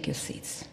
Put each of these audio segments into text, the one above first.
take your seats.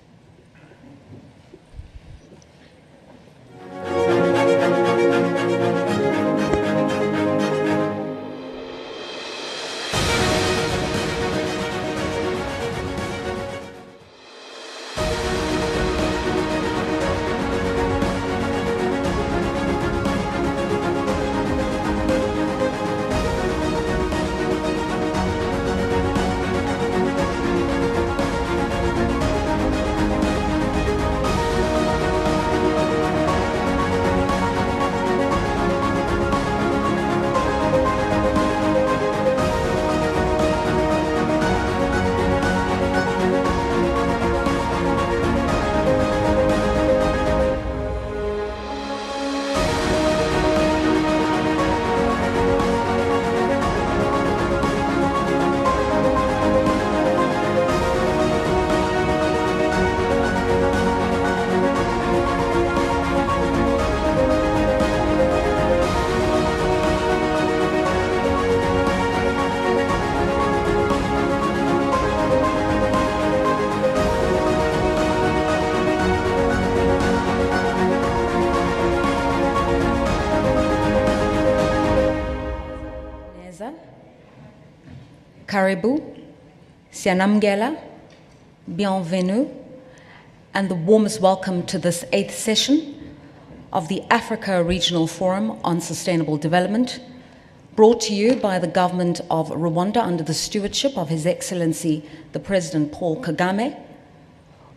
Karibu, Sianamgela, bienvenue, and the warmest welcome to this 8th session of the Africa Regional Forum on Sustainable Development, brought to you by the government of Rwanda under the stewardship of His Excellency, the President Paul Kagame,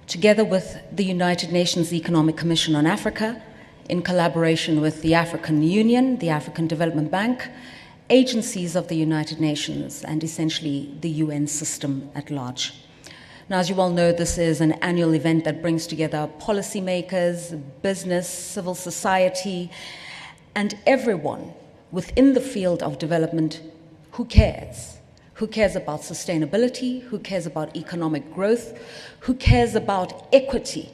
together with the United Nations Economic Commission on Africa, in collaboration with the African Union, the African Development Bank, agencies of the United Nations, and essentially the UN system at large. Now, as you all know, this is an annual event that brings together policymakers, business, civil society, and everyone within the field of development who cares. Who cares about sustainability, who cares about economic growth, who cares about equity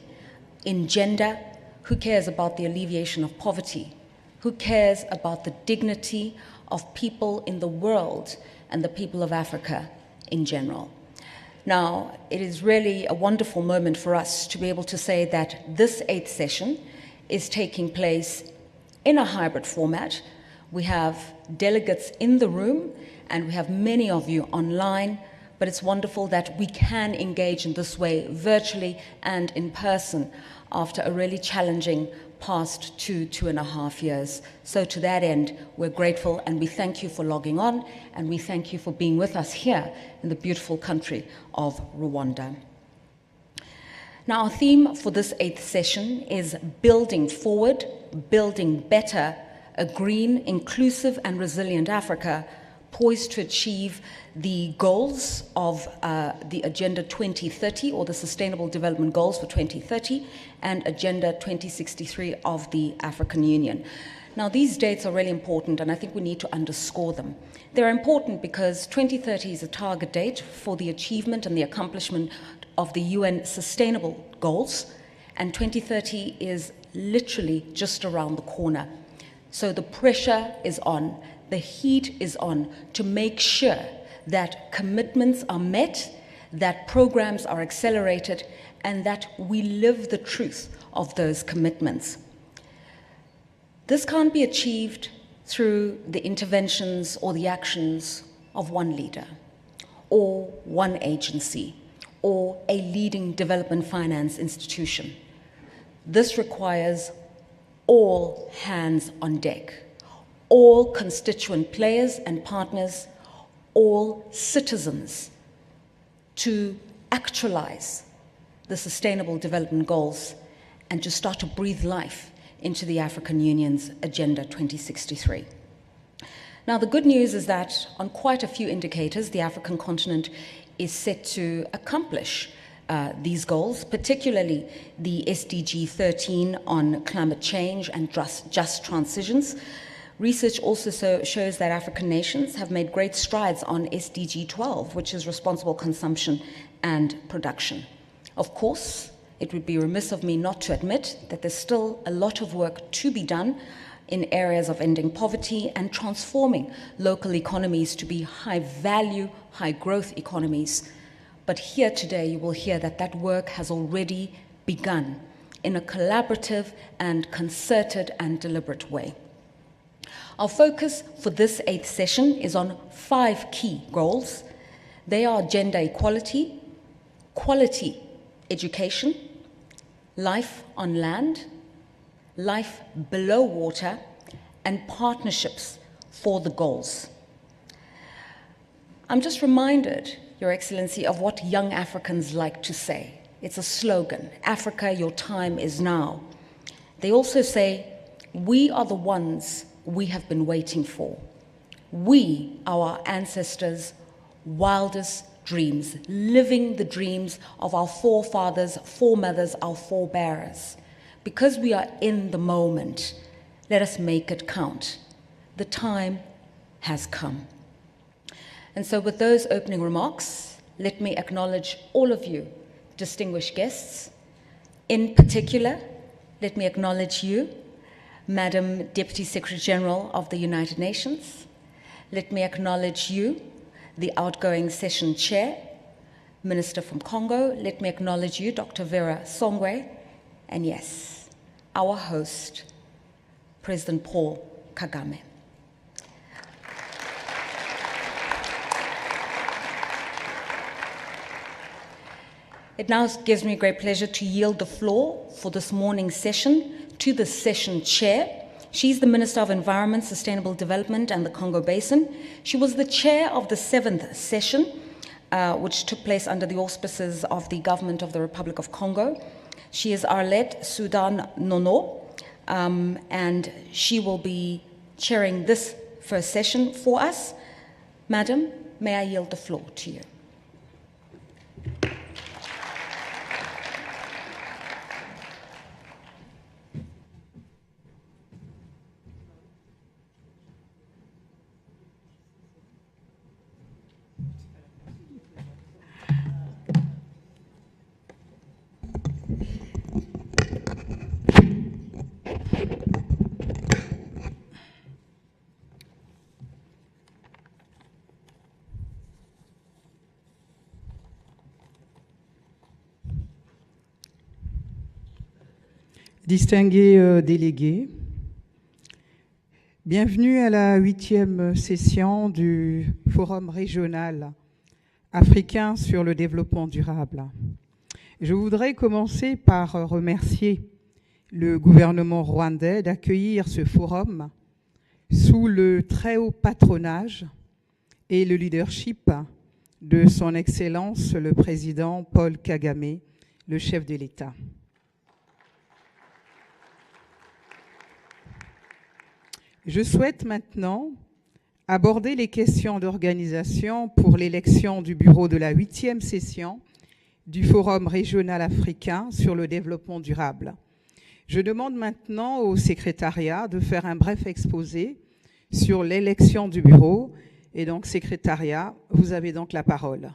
in gender, who cares about the alleviation of poverty, who cares about the dignity of people in the world and the people of Africa in general. Now, it is really a wonderful moment for us to be able to say that this 8th session is taking place in a hybrid format. We have delegates in the room and we have many of you online, but it's wonderful that we can engage in this way virtually and in person after a really challenging past 2.5 years. So to that end, we're grateful and we thank you for logging on and we thank you for being with us here in the beautiful country of Rwanda. Now, our theme for this 8th session is building forward, building better, a green, inclusive and resilient Africa poised to achieve the goals of the Agenda 2030 or the Sustainable Development Goals for 2030 and Agenda 2063 of the African Union. Now, these dates are really important and I think we need to underscore them. They're important because 2030 is a target date for the achievement and the accomplishment of the UN Sustainable Goals, and 2030 is literally just around the corner. So the pressure is on, the heat is on to make sure that commitments are met, that programs are accelerated, and that we live the truth of those commitments. This can't be achieved through the interventions or the actions of one leader, or one agency, or a leading development finance institution. This requires all hands on deck, all constituent players and partners, all citizens, to actualize the Sustainable Development Goals and to start to breathe life into the African Union's Agenda 2063. Now, the good news is that on quite a few indicators, the African continent is set to accomplish these goals, particularly the SDG 13 on climate change and just transitions. Research also shows that African nations have made great strides on SDG 12, which is responsible consumption and production. Of course, it would be remiss of me not to admit that there's still a lot of work to be done in areas of ending poverty and transforming local economies to be high-value, high-growth economies. But here today, you will hear that that work has already begun in a collaborative and concerted and deliberate way. Our focus for this 8th session is on 5 key goals. They are gender equality, quality education, life on land, life below water, and partnerships for the goals. I'm just reminded, Your Excellency, of what young Africans like to say. It's a slogan, Africa, your time is now. They also say, we are the ones we have been waiting for. We, our ancestors' wildest dreams, living the dreams of our forefathers, foremothers, our forebearers. Because we are in the moment, let us make it count. The time has come. And so with those opening remarks, let me acknowledge all of you, distinguished guests. In particular, let me acknowledge you, Madam Deputy Secretary General of the United Nations. Let me acknowledge you, the outgoing session chair, Minister from Congo. Let me acknowledge you, Dr. Vera Songwe. And yes, our host, President Paul Kagame. It now gives me great pleasure to yield the floor for this morning's session to the session chair. She's the Minister of Environment, Sustainable Development and the Congo Basin. She was the chair of the 7th session, which took place under the auspices of the government of the Republic of Congo. She is Arlette Soudan Nono, and she will be chairing this first session for us. Madam, may I yield the floor to you? Distingués délégués, bienvenue à la 8e session du Forum régional africain sur le développement durable. Je voudrais commencer par remercier le gouvernement rwandais d'accueillir ce forum sous le très haut patronage et le leadership de son Excellence le Président Paul Kagame, le chef de l'État. Je souhaite maintenant aborder les questions d'organisation pour l'élection du bureau de la 8e session du Forum régional africain sur le développement durable. Je demande maintenant au secrétariat de faire un bref exposé sur l'élection du bureau. Et donc, secrétariat, vous avez donc la parole.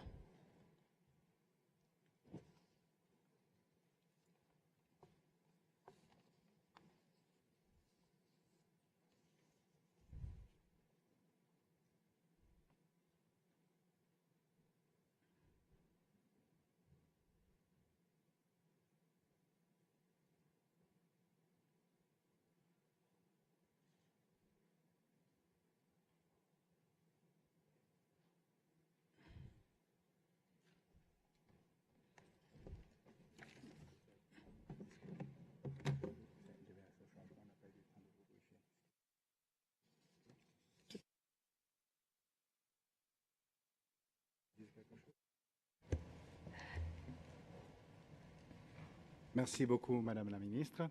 Merci beaucoup, Madame la Ministre,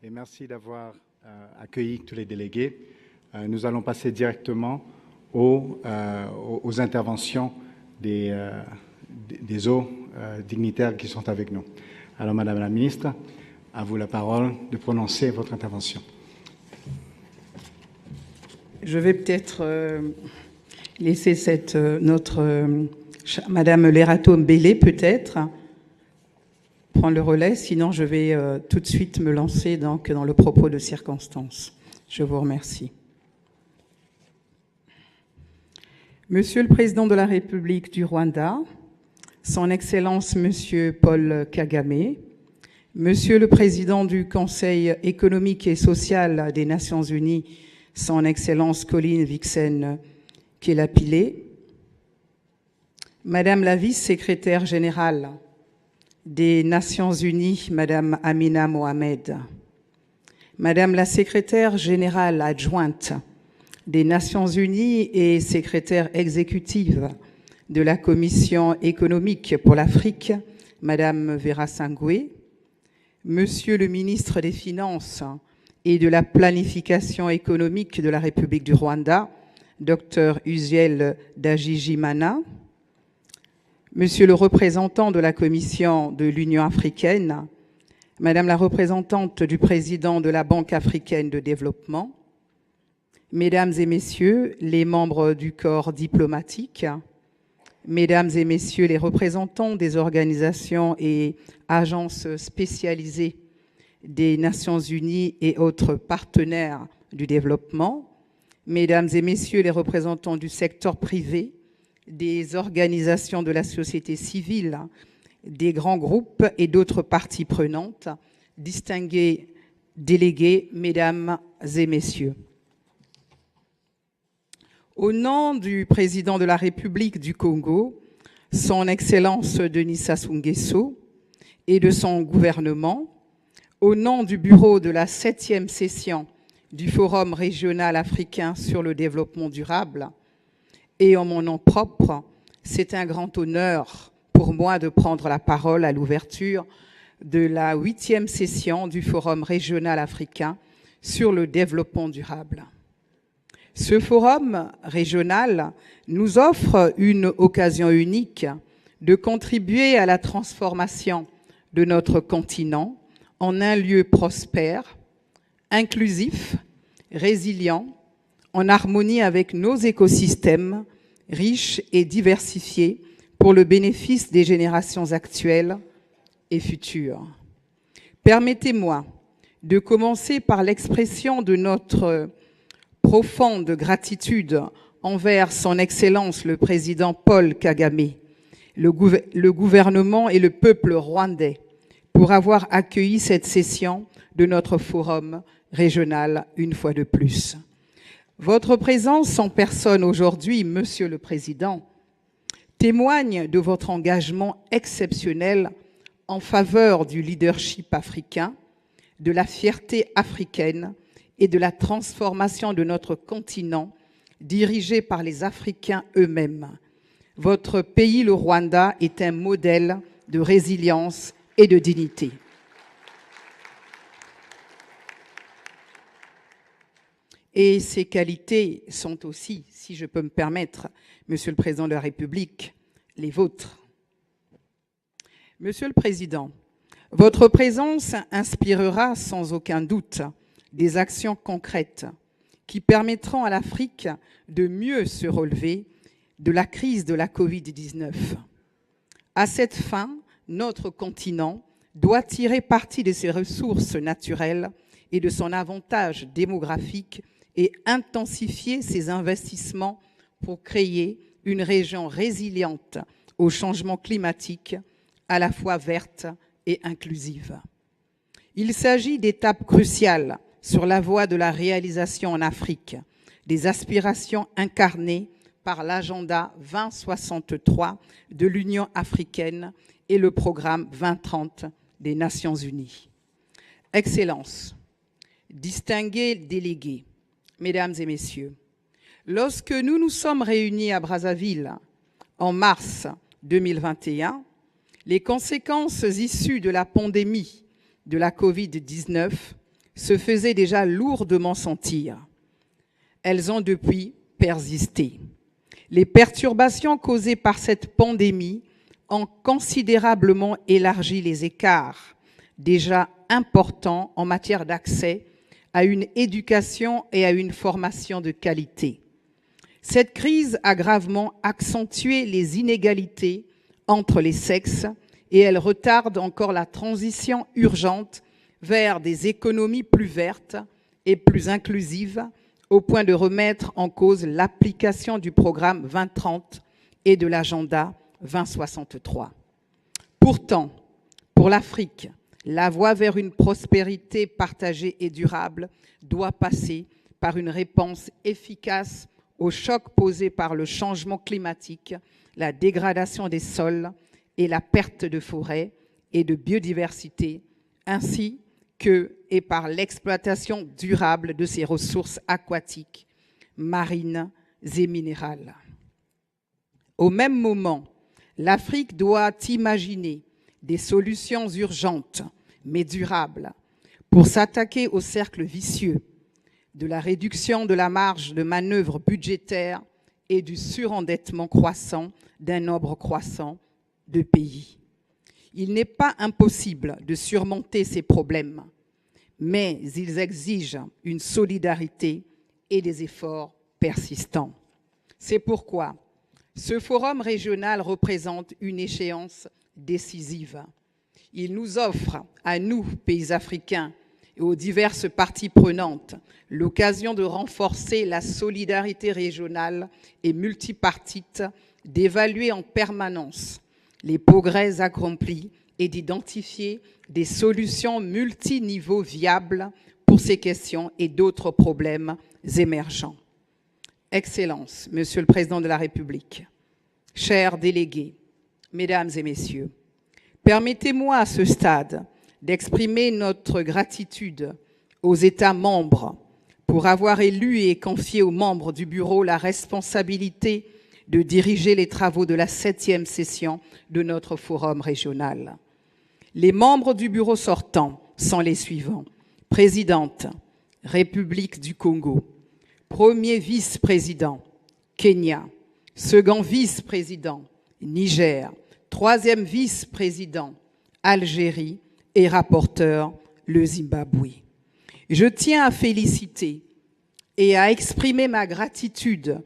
et merci d'avoir accueilli tous les délégués. Nous allons passer directement aux interventions des hauts dignitaires qui sont avec nous. Alors, Madame la Ministre, à vous la parole de prononcer votre intervention. Je vais peut-être laisser Madame Lerato Mbele peut-être prendre le relais, sinon je vais tout de suite me lancer donc dans le propos de circonstance. Je vous remercie. Monsieur le Président de la République du Rwanda, Son Excellence Monsieur Paul Kagame, Monsieur le Président du Conseil économique et social des Nations Unies, Son Excellence Colleen Vixen Kelapilé, Madame la Vice-Secrétaire générale des Nations Unies, Madame Amina Mohamed, Madame la Secrétaire générale adjointe des Nations Unies et secrétaire exécutive de la Commission économique pour l'Afrique, Madame Vera Sangwe, Monsieur le ministre des Finances et de la Planification économique de la République du Rwanda, Dr Uziel Dajijimana, Monsieur le représentant de la Commission de l'Union africaine, Madame la représentante du président de la Banque africaine de développement, Mesdames et Messieurs les membres du corps diplomatique, Mesdames et Messieurs les représentants des organisations et agences spécialisées des Nations Unies et autres partenaires du développement, Mesdames et Messieurs les représentants du secteur privé, des organisations de la société civile, des grands groupes et d'autres parties prenantes, distingués délégués, Mesdames et Messieurs. Au nom du président de la République du Congo, Son Excellence Denis Sassou Nguesso, et de son gouvernement, au nom du bureau de la 7e session du Forum régional africain sur le développement durable, et en mon nom propre, c'est un grand honneur pour moi de prendre la parole à l'ouverture de la 8e session du Forum régional africain sur le développement durable. Ce forum régional nous offre une occasion unique de contribuer à la transformation de notre continent en un lieu prospère, inclusif, résilient, en harmonie avec nos écosystèmes riches et diversifiés pour le bénéfice des générations actuelles et futures. Permettez-moi de commencer par l'expression de notre profonde gratitude envers Son Excellence le Président Paul Kagame, le gouvernement et le peuple rwandais pour avoir accueilli cette session de notre forum régional une fois de plus. Votre présence en personne aujourd'hui, Monsieur le Président, témoigne de votre engagement exceptionnel en faveur du leadership africain, de la fierté africaine et de la transformation de notre continent dirigé par les Africains eux-mêmes. Votre pays, le Rwanda, est un modèle de résilience et de dignité. Et ces qualités sont aussi, si je peux me permettre, Monsieur le Président de la République, les vôtres. Monsieur le Président, votre présence inspirera sans aucun doute des actions concrètes qui permettront à l'Afrique de mieux se relever de la crise de la Covid-19. À cette fin, notre continent doit tirer parti de ses ressources naturelles et de son avantage démographique et intensifier ses investissements pour créer une région résiliente au changement climatique, à la fois verte et inclusive. Il s'agit d'étapes cruciales sur la voie de la réalisation en Afrique des aspirations incarnées par l'agenda 2063 de l'Union africaine et le programme 2030 des Nations Unies. Excellences, distingués délégués, Mesdames et Messieurs, lorsque nous nous sommes réunis à Brazzaville en mars 2021, les conséquences issues de la pandémie de la Covid-19 se faisaient déjà lourdement sentir. Elles ont depuis persisté. Les perturbations causées par cette pandémie ont considérablement élargi les écarts déjà importants en matière d'accès à une éducation et à une formation de qualité. Cette crise a gravement accentué les inégalités entre les sexes et elle retarde encore la transition urgente vers des économies plus vertes et plus inclusives, au point de remettre en cause l'application du programme 2030 et de l'agenda 2063. Pourtant, pour l'Afrique, la voie vers une prospérité partagée et durable doit passer par une réponse efficace aux chocs posés par le changement climatique, la dégradation des sols et la perte de forêts et de biodiversité, ainsi que et par l'exploitation durable de ses ressources aquatiques, marines et minérales. Au même moment, l'Afrique doit imaginer des solutions urgentes mais durables pour s'attaquer au cercle vicieux de la réduction de la marge de manœuvre budgétaire et du surendettement croissant d'un nombre croissant de pays. Il n'est pas impossible de surmonter ces problèmes, mais ils exigent une solidarité et des efforts persistants. C'est pourquoi ce forum régional représente une échéance décisive. Il nous offre, à nous, pays africains, et aux diverses parties prenantes, l'occasion de renforcer la solidarité régionale et multipartite, d'évaluer en permanence les progrès accomplis et d'identifier des solutions multiniveaux viables pour ces questions et d'autres problèmes émergents. Excellences, Monsieur le Président de la République, chers délégués, Mesdames et Messieurs, permettez-moi à ce stade d'exprimer notre gratitude aux États membres pour avoir élu et confié aux membres du Bureau la responsabilité de diriger les travaux de la 7e session de notre forum régional. Les membres du Bureau sortant sont les suivants. Présidente, République du Congo. Premier vice-président, Kenya. Second vice-président, Niger. Troisième vice-président, Algérie. Et rapporteur, le Zimbabwe. Je tiens à féliciter et à exprimer ma gratitude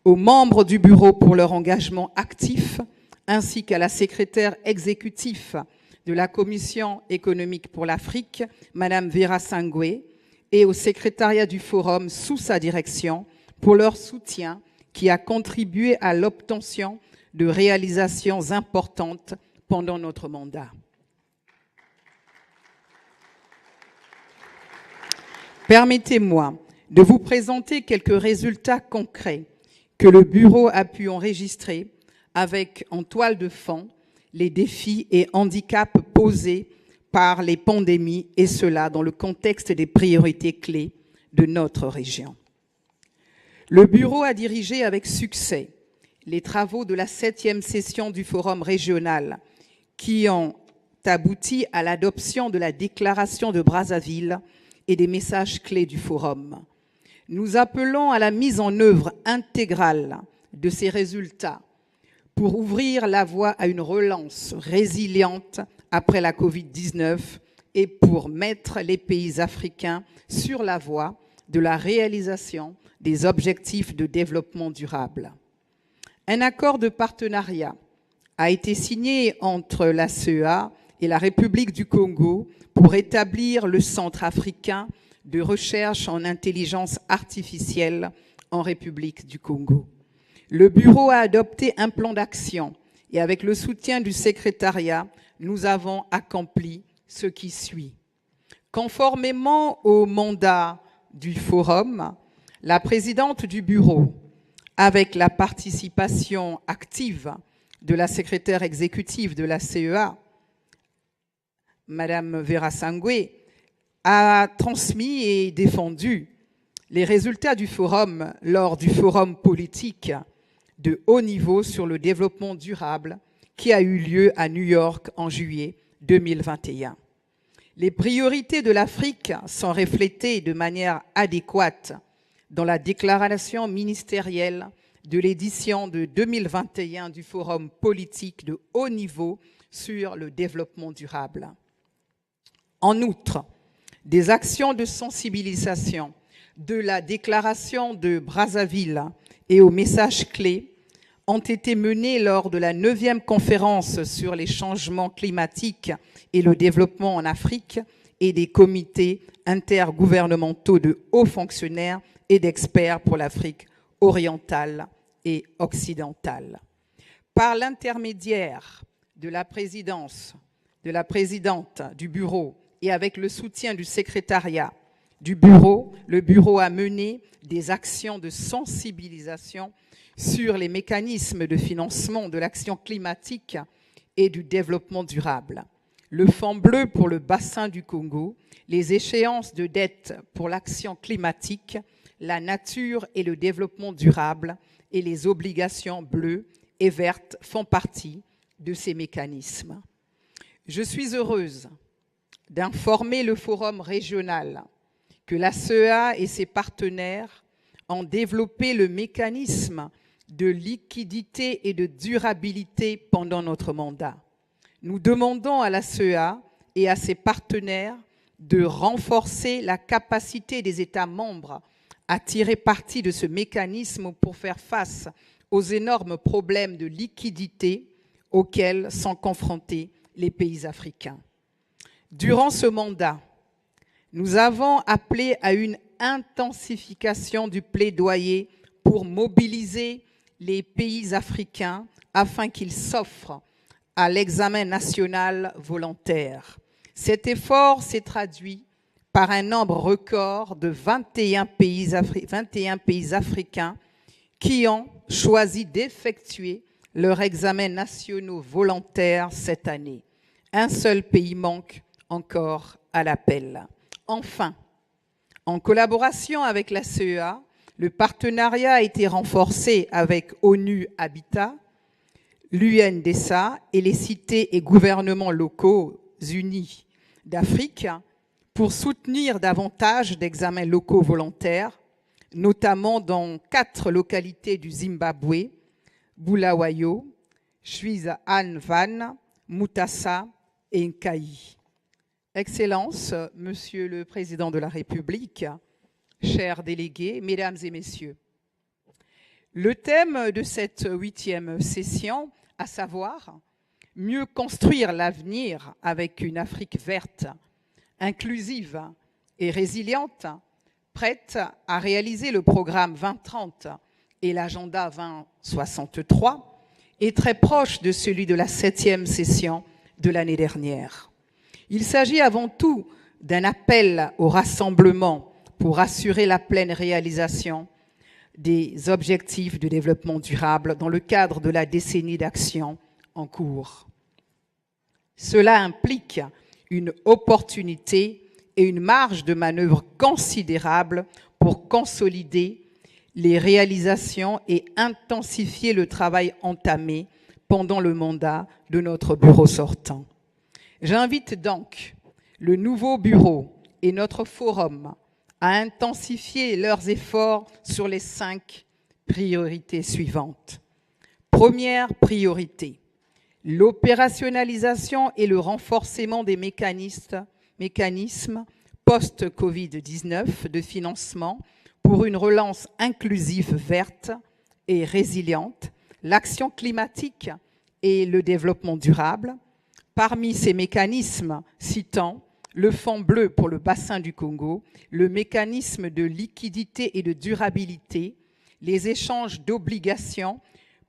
aux membres du Bureau pour leur engagement actif, ainsi qu'à la secrétaire exécutive de la Commission économique pour l'Afrique, Madame Vera Sangwe, et au secrétariat du Forum sous sa direction pour leur soutien qui a contribué à l'obtention de réalisations importantes pendant notre mandat. Permettez-moi de vous présenter quelques résultats concrets que le Bureau a pu enregistrer avec en toile de fond les défis et handicaps posés par les pandémies, et cela dans le contexte des priorités clés de notre région. Le Bureau a dirigé avec succès les travaux de la 7e session du Forum régional qui ont abouti à l'adoption de la déclaration de Brazzaville et des messages clés du Forum. Nous appelons à la mise en œuvre intégrale de ces résultats pour ouvrir la voie à une relance résiliente après la Covid-19 et pour mettre les pays africains sur la voie de la réalisation des objectifs de développement durable. Un accord de partenariat a été signé entre la CEA et la République du Congo pour établir le Centre africain de recherche en intelligence artificielle en République du Congo. Le Bureau a adopté un plan d'action et avec le soutien du secrétariat, nous avons accompli ce qui suit. Conformément au mandat du Forum, la présidente du Bureau, avec la participation active de la secrétaire exécutive de la CEA, Madame Vera Sangwe, a transmis et défendu les résultats du Forum lors du Forum politique de haut niveau sur le développement durable qui a eu lieu à New York en juillet 2021. Les priorités de l'Afrique sont reflétées de manière adéquate dans la déclaration ministérielle de l'édition de 2021 du Forum politique de haut niveau sur le développement durable. En outre, des actions de sensibilisation de la déclaration de Brazzaville et aux messages clés ont été menées lors de la 9e conférence sur les changements climatiques et le développement en Afrique et des comités intergouvernementaux de hauts fonctionnaires et d'experts pour l'Afrique orientale et occidentale. par l'intermédiaire de la présidente du bureau et avec le soutien du secrétariat du bureau, le bureau a mené des actions de sensibilisation sur les mécanismes de financement de l'action climatique et du développement durable. Le Fonds bleu pour le bassin du Congo, les échéances de dette pour l'action climatique, la nature et le développement durable et les obligations bleues et vertes font partie de ces mécanismes. Je suis heureuse d'informer le Forum régional que la CEA et ses partenaires ont développé le mécanisme de liquidité et de durabilité pendant notre mandat. Nous demandons à la CEA et à ses partenaires de renforcer la capacité des États membres à tirer parti de ce mécanisme pour faire face aux énormes problèmes de liquidité auxquels sont confrontés les pays africains. Durant ce mandat, nous avons appelé à une intensification du plaidoyer pour mobiliser les pays africains afin qu'ils s'offrent à l'examen national volontaire. Cet effort s'est traduit par un nombre record de 21 pays africains qui ont choisi d'effectuer leurs examens nationaux volontaires cette année. Un seul pays manque encore à l'appel. Enfin, en collaboration avec la CEA, le partenariat a été renforcé avec ONU Habitat, l'UNECA et les cités et gouvernements locaux unis d'Afrique pour soutenir davantage d'examens locaux volontaires, notamment dans 4 localités du Zimbabwe, Bulawayo, Chwiza-Anvan, Mutasa et Nkayi. Excellences, Monsieur le Président de la République, chers délégués, Mesdames et Messieurs, le thème de cette 8e session, à savoir « Mieux construire l'avenir avec une Afrique verte, inclusive et résiliente, prête à réaliser le programme 2030 et l'agenda 2063 » est très proche de celui de la 7e session de l'année dernière. Il s'agit avant tout d'un appel au rassemblement pour assurer la pleine réalisation des objectifs de développement durable dans le cadre de la décennie d'action en cours. Cela implique une opportunité et une marge de manœuvre considérable pour consolider les réalisations et intensifier le travail entamé pendant le mandat de notre bureau sortant. J'invite donc le nouveau bureau et notre forum à intensifier leurs efforts sur les 5 priorités suivantes. Première priorité, l'opérationnalisation et le renforcement des mécanismes post-Covid-19 de financement pour une relance inclusive, verte et résiliente, l'action climatique et le développement durable. Parmi ces mécanismes, citons le Fonds bleu pour le bassin du Congo, le mécanisme de liquidité et de durabilité, les échanges d'obligations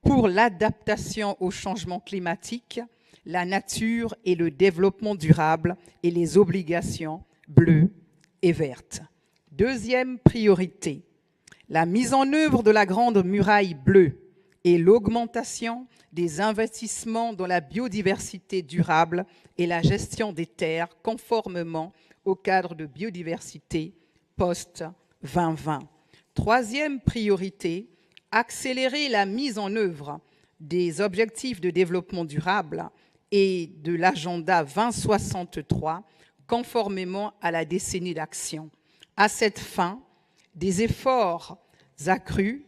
pour l'adaptation au changement climatique, la nature et le développement durable et les obligations bleues et vertes. Deuxième priorité, la mise en œuvre de la Grande Muraille bleue et l'augmentation des investissements dans la biodiversité durable et la gestion des terres conformément au cadre de biodiversité post-2020. Troisième priorité, accélérer la mise en œuvre des objectifs de développement durable et de l'agenda 2063 conformément à la décennie d'action. À cette fin, des efforts accrus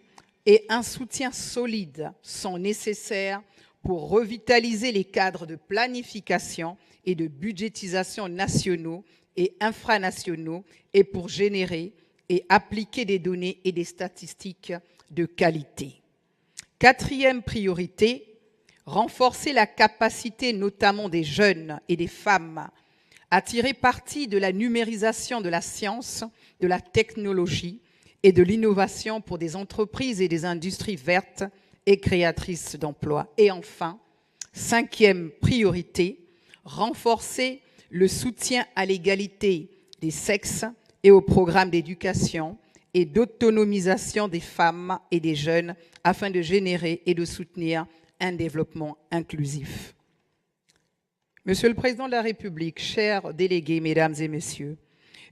et un soutien solide sont nécessaires pour revitaliser les cadres de planification et de budgétisation nationaux et infranationaux et pour générer et appliquer des données et des statistiques de qualité. Quatrième priorité, renforcer la capacité notamment des jeunes et des femmes à tirer parti de la numérisation de la science, de la technologie et de l'innovation pour des entreprises et des industries vertes et créatrices d'emplois. Et enfin, 5e priorité, renforcer le soutien à l'égalité des sexes et au programme d'éducation et d'autonomisation des femmes et des jeunes afin de générer et de soutenir un développement inclusif. Monsieur le Président de la République, chers délégués, mesdames et messieurs,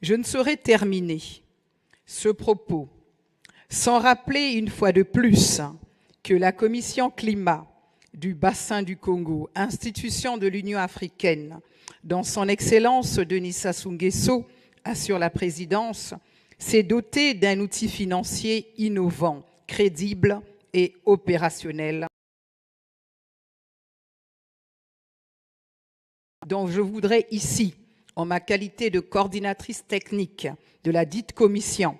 je ne saurais terminer ce propos sans rappeler une fois de plus que la Commission climat du bassin du Congo, institution de l'Union africaine, dont son Excellence Denis Sassou Nguesso assure la présidence, s'est dotée d'un outil financier innovant, crédible et opérationnel, dont je voudrais ici, en ma qualité de coordinatrice technique de la dite commission,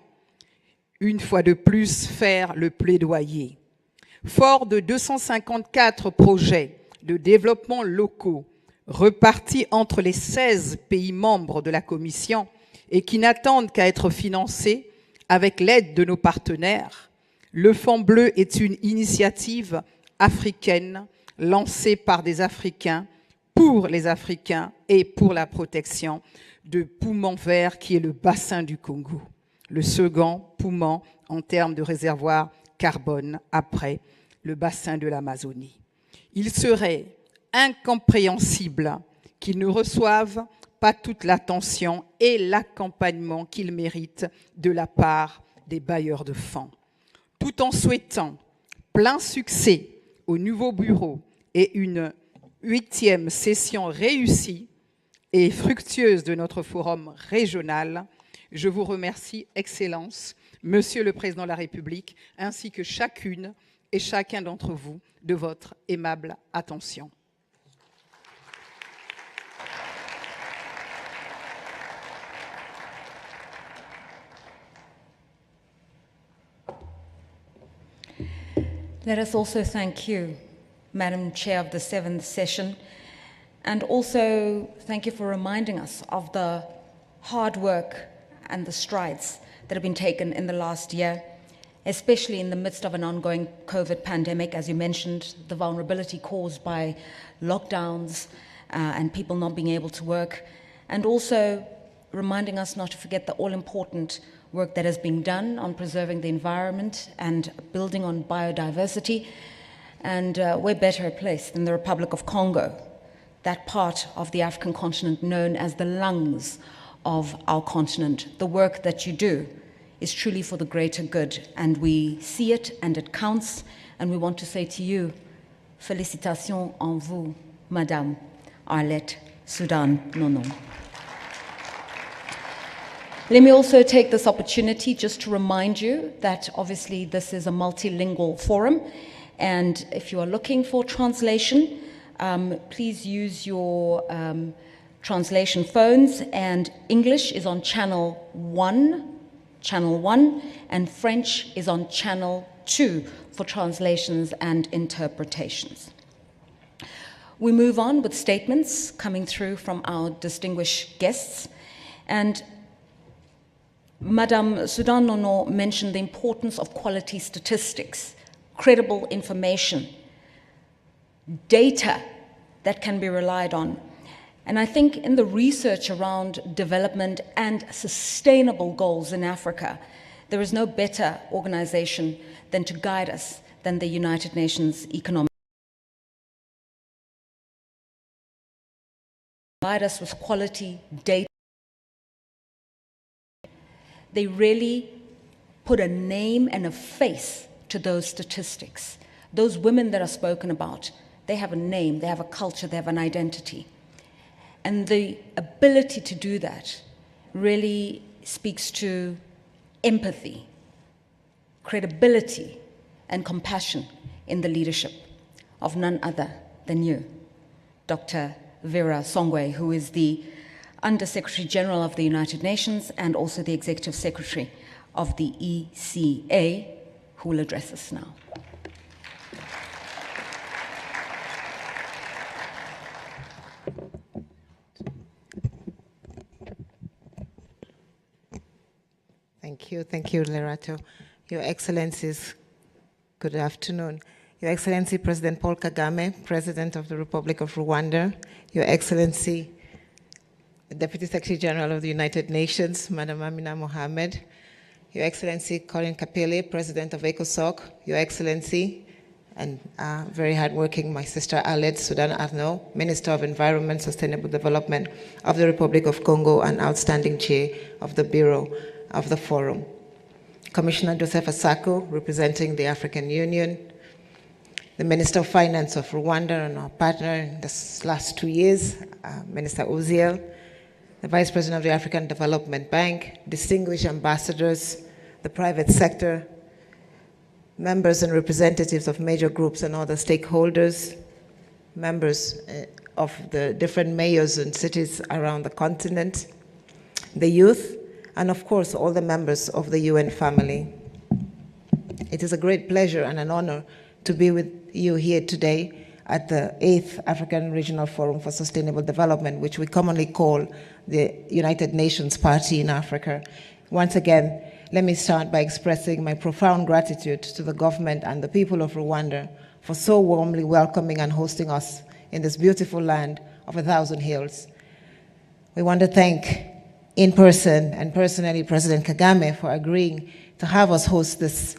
une fois de plus faire le plaidoyer. Fort de 254 projets de développement locaux repartis entre les 16 pays membres de la Commission et qui n'attendent qu'à être financés avec l'aide de nos partenaires, le Fonds bleu est une initiative africaine lancée par des Africains pour les Africains et pour la protection de poumons verts qui est le bassin du Congo, le second poumon en termes de réservoir carbone après le bassin de l'Amazonie. Il serait incompréhensible qu'ils ne reçoivent pas toute l'attention et l'accompagnement qu'ils méritent de la part des bailleurs de fonds. Tout en souhaitant plein succès au nouveau bureau et une 8e session réussie et fructueuse de notre forum régional, je vous remercie, Excellence, Monsieur le Président de la République, ainsi que chacune et chacun d'entre vous de votre aimable attention. Let us also thank you, Madam Chair of the 7th session, and also thank you for reminding us of the hard work and the strides that have been taken in the last year, especially in the midst of an ongoing COVID pandemic, as you mentioned, the vulnerability caused by lockdowns and people not being able to work, and also reminding us not to forget the all-important work that is being done on preserving the environment and building on biodiversity. And we're better placed than the Republic of Congo, that part of the African continent known as the lungs of our continent. The work that you do is truly for the greater good, and we see it and it counts, and we want to say to you, félicitations en vous, Madame Arlette Soudan Nono. Let me also take this opportunity just to remind you that obviously this is a multilingual forum, and if you are looking for translation, please use your translation phones, and English is on channel 1, and French is on channel 2 for translations and interpretations. We move on with statements coming through from our distinguished guests, and Madame Soudan Nono mentioned the importance of quality statistics, credible information, data that can be relied on. And I think in the research around development and sustainable goals in Africa, there is no better organization than to guide us than the United Nations Economic. Provide us with quality data. They really put a name and a face to those statistics. Those women that are spoken about, they have a name, they have a culture, they have an identity. And the ability to do that really speaks to empathy, credibility, and compassion in the leadership of none other than you, Dr. Vera Songwe, who is the Under-Secretary General of the United Nations and also the Executive Secretary of the ECA, who will address us now. Thank you, Lerato. Your Excellencies, good afternoon. Your Excellency President Paul Kagame, President of the Republic of Rwanda, Your Excellency the Deputy Secretary General of the United Nations, Madam Amina Mohamed, Your Excellency Colin Kapele, President of ECOSOC, Your Excellency, and very hardworking, my sister Aled Sudan Arnaud, Minister of Environment, Sustainable Development of the Republic of Congo and outstanding chair of the Bureau of the Forum. Commissioner Joseph Asako, representing the African Union, the Minister of Finance of Rwanda and our partner in this last 2 years, Minister Uziel, the Vice President of the African Development Bank, distinguished ambassadors, the private sector, members and representatives of major groups and other stakeholders, members of the different mayors and cities around the continent, the youth, and of course, all the members of the UN family. It is a great pleasure and an honor to be with you here today at the 8th African Regional Forum for Sustainable Development, which we commonly call the United Nations Party in Africa. Once again, let me start by expressing my profound gratitude to the government and the people of Rwanda for so warmly welcoming and hosting us in this beautiful land of 1,000 hills. We want to thank in person and personally President Kagame for agreeing to have us host this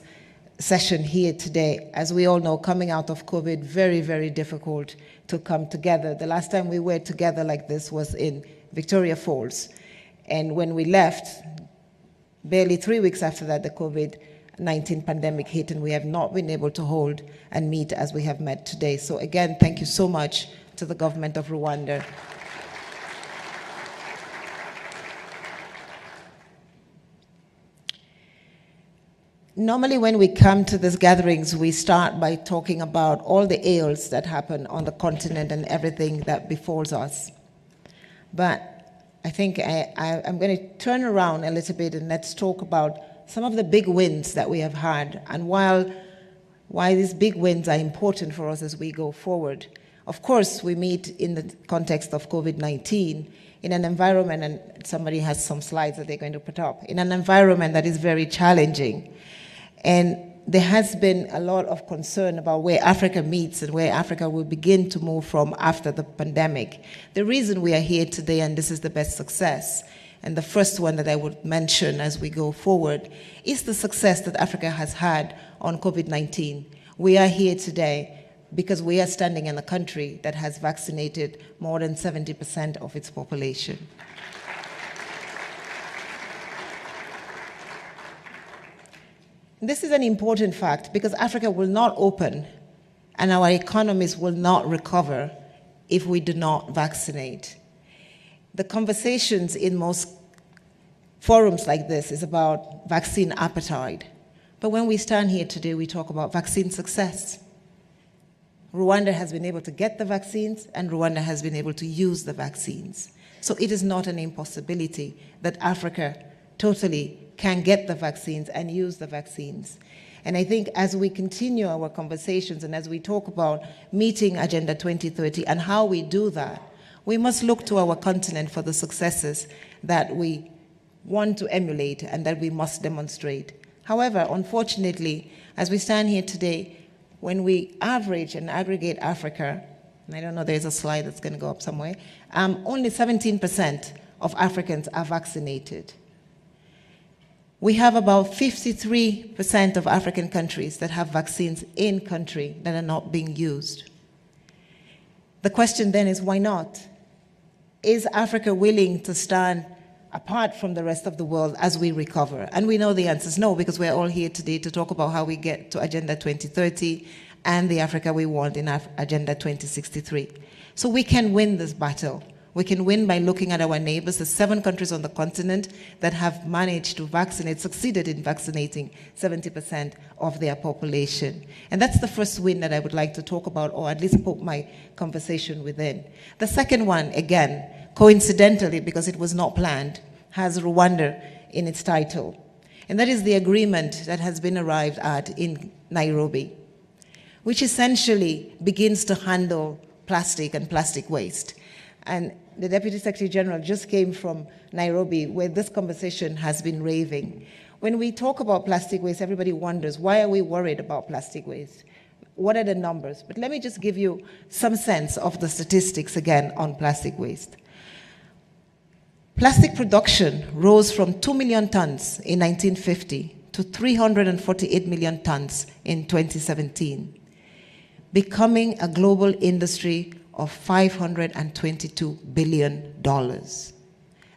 session here today. As we all know, coming out of COVID, very, very difficult to come together. The last time we were together like this was in Victoria Falls. And when we left, barely 3 weeks after that, the COVID-19 pandemic hit, and we have not been able to hold and meet as we have met today. So again, thank you so much to the government of Rwanda. Normally when we come to these gatherings, we start by talking about all the ills that happen on the continent and everything that befalls us. But I think I'm going to turn around a little bit and let's talk about some of the big wins that we have had and why these big wins are important for us as we go forward. Of course, we meet in the context of COVID-19 in an environment, and somebody has some slides that they're going to put up, in an environment that is very challenging. And there has been a lot of concern about where Africa meets and where Africa will begin to move from after the pandemic. The reason we are here today, and this is the best success, and the first one that I would mention as we go forward, is the success that Africa has had on COVID-19. We are here today because we are standing in a country that has vaccinated more than 70% of its population. This is an important fact because Africa will not open and our economies will not recover if we do not vaccinate. The conversations in most forums like this is about vaccine appetite. But when we stand here today, we talk about vaccine success. Rwanda has been able to get the vaccines and Rwanda has been able to use the vaccines. So it is not an impossibility that Africa totally can get the vaccines and use the vaccines. And I think as we continue our conversations and as we talk about meeting Agenda 2030 and how we do that, we must look to our continent for the successes that we want to emulate and that we must demonstrate. However, unfortunately, as we stand here today, when we average and aggregate Africa, and I don't know, there's a slide that's going to go up somewhere, only 17% of Africans are vaccinated. We have about 53% of African countries that have vaccines in country that are not being used. The question then is, why not? Is Africa willing to stand apart from the rest of the world as we recover? And we know the answer is no, because we're all here today to talk about how we get to Agenda 2030 and the Africa we want in Agenda 2063. So we can win this battle. We can win by looking at our neighbors. There's 7 countries on the continent that have managed to vaccinate, succeeded in vaccinating 70% of their population. And that's the first win that I would like to talk about, or at least put my conversation within. The second one, again, coincidentally, because it was not planned, has Rwanda in its title. And that is the agreement that has been arrived at in Nairobi, which essentially begins to handle plastic and plastic waste. And the Deputy Secretary General just came from Nairobi, where this conversation has been raving. When we talk about plastic waste, everybody wonders, why are we worried about plastic waste? what are the numbers? But let me just give you some sense of the statistics again on plastic waste. Plastic production rose from 2 million tons in 1950 to 348 million tons in 2017, becoming a global industry of $522 billion.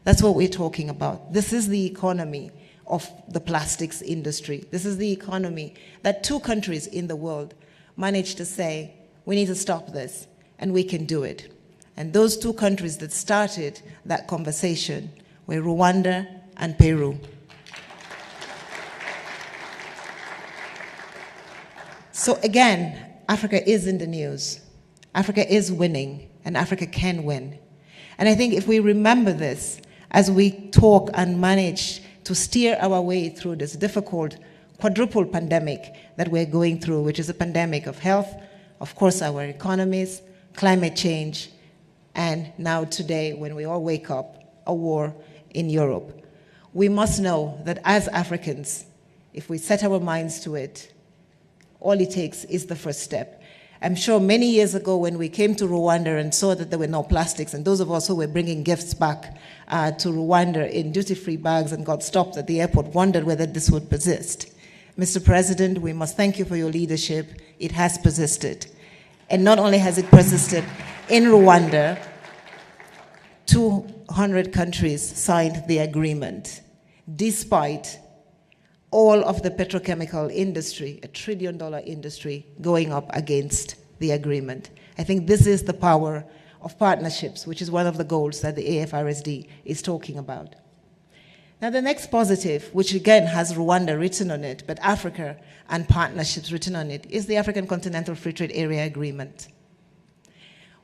That's what we're talking about. This is the economy of the plastics industry. This is the economy that 2 countries in the world managed to say, we need to stop this, and we can do it. And those 2 countries that started that conversation were Rwanda and Peru. So again, Africa is in the news. Africa is winning, and Africa can win. And I think if we remember this, as we talk and manage to steer our way through this difficult quadruple pandemic that we're going through, which is a pandemic of health, of course our economies, climate change, and now today when we all wake up, a war in Europe. We must know that as Africans, if we set our minds to it, all it takes is the first step. I'm sure many years ago when we came to Rwanda and saw that there were no plastics, and those of us who were bringing gifts back to Rwanda in duty-free bags and got stopped at the airport wondered whether this would persist. Mr. President, we must thank you for your leadership. It has persisted. And not only has it persisted in Rwanda, 200 countries signed the agreement, despite all of the petrochemical industry, a $1 trillion industry, going up against the agreement. I think this is the power of partnerships, which is one of the goals that the AFRSD is talking about. Now the next positive, which again has Rwanda written on it, but Africa and partnerships written on it, is the African Continental Free Trade Area Agreement.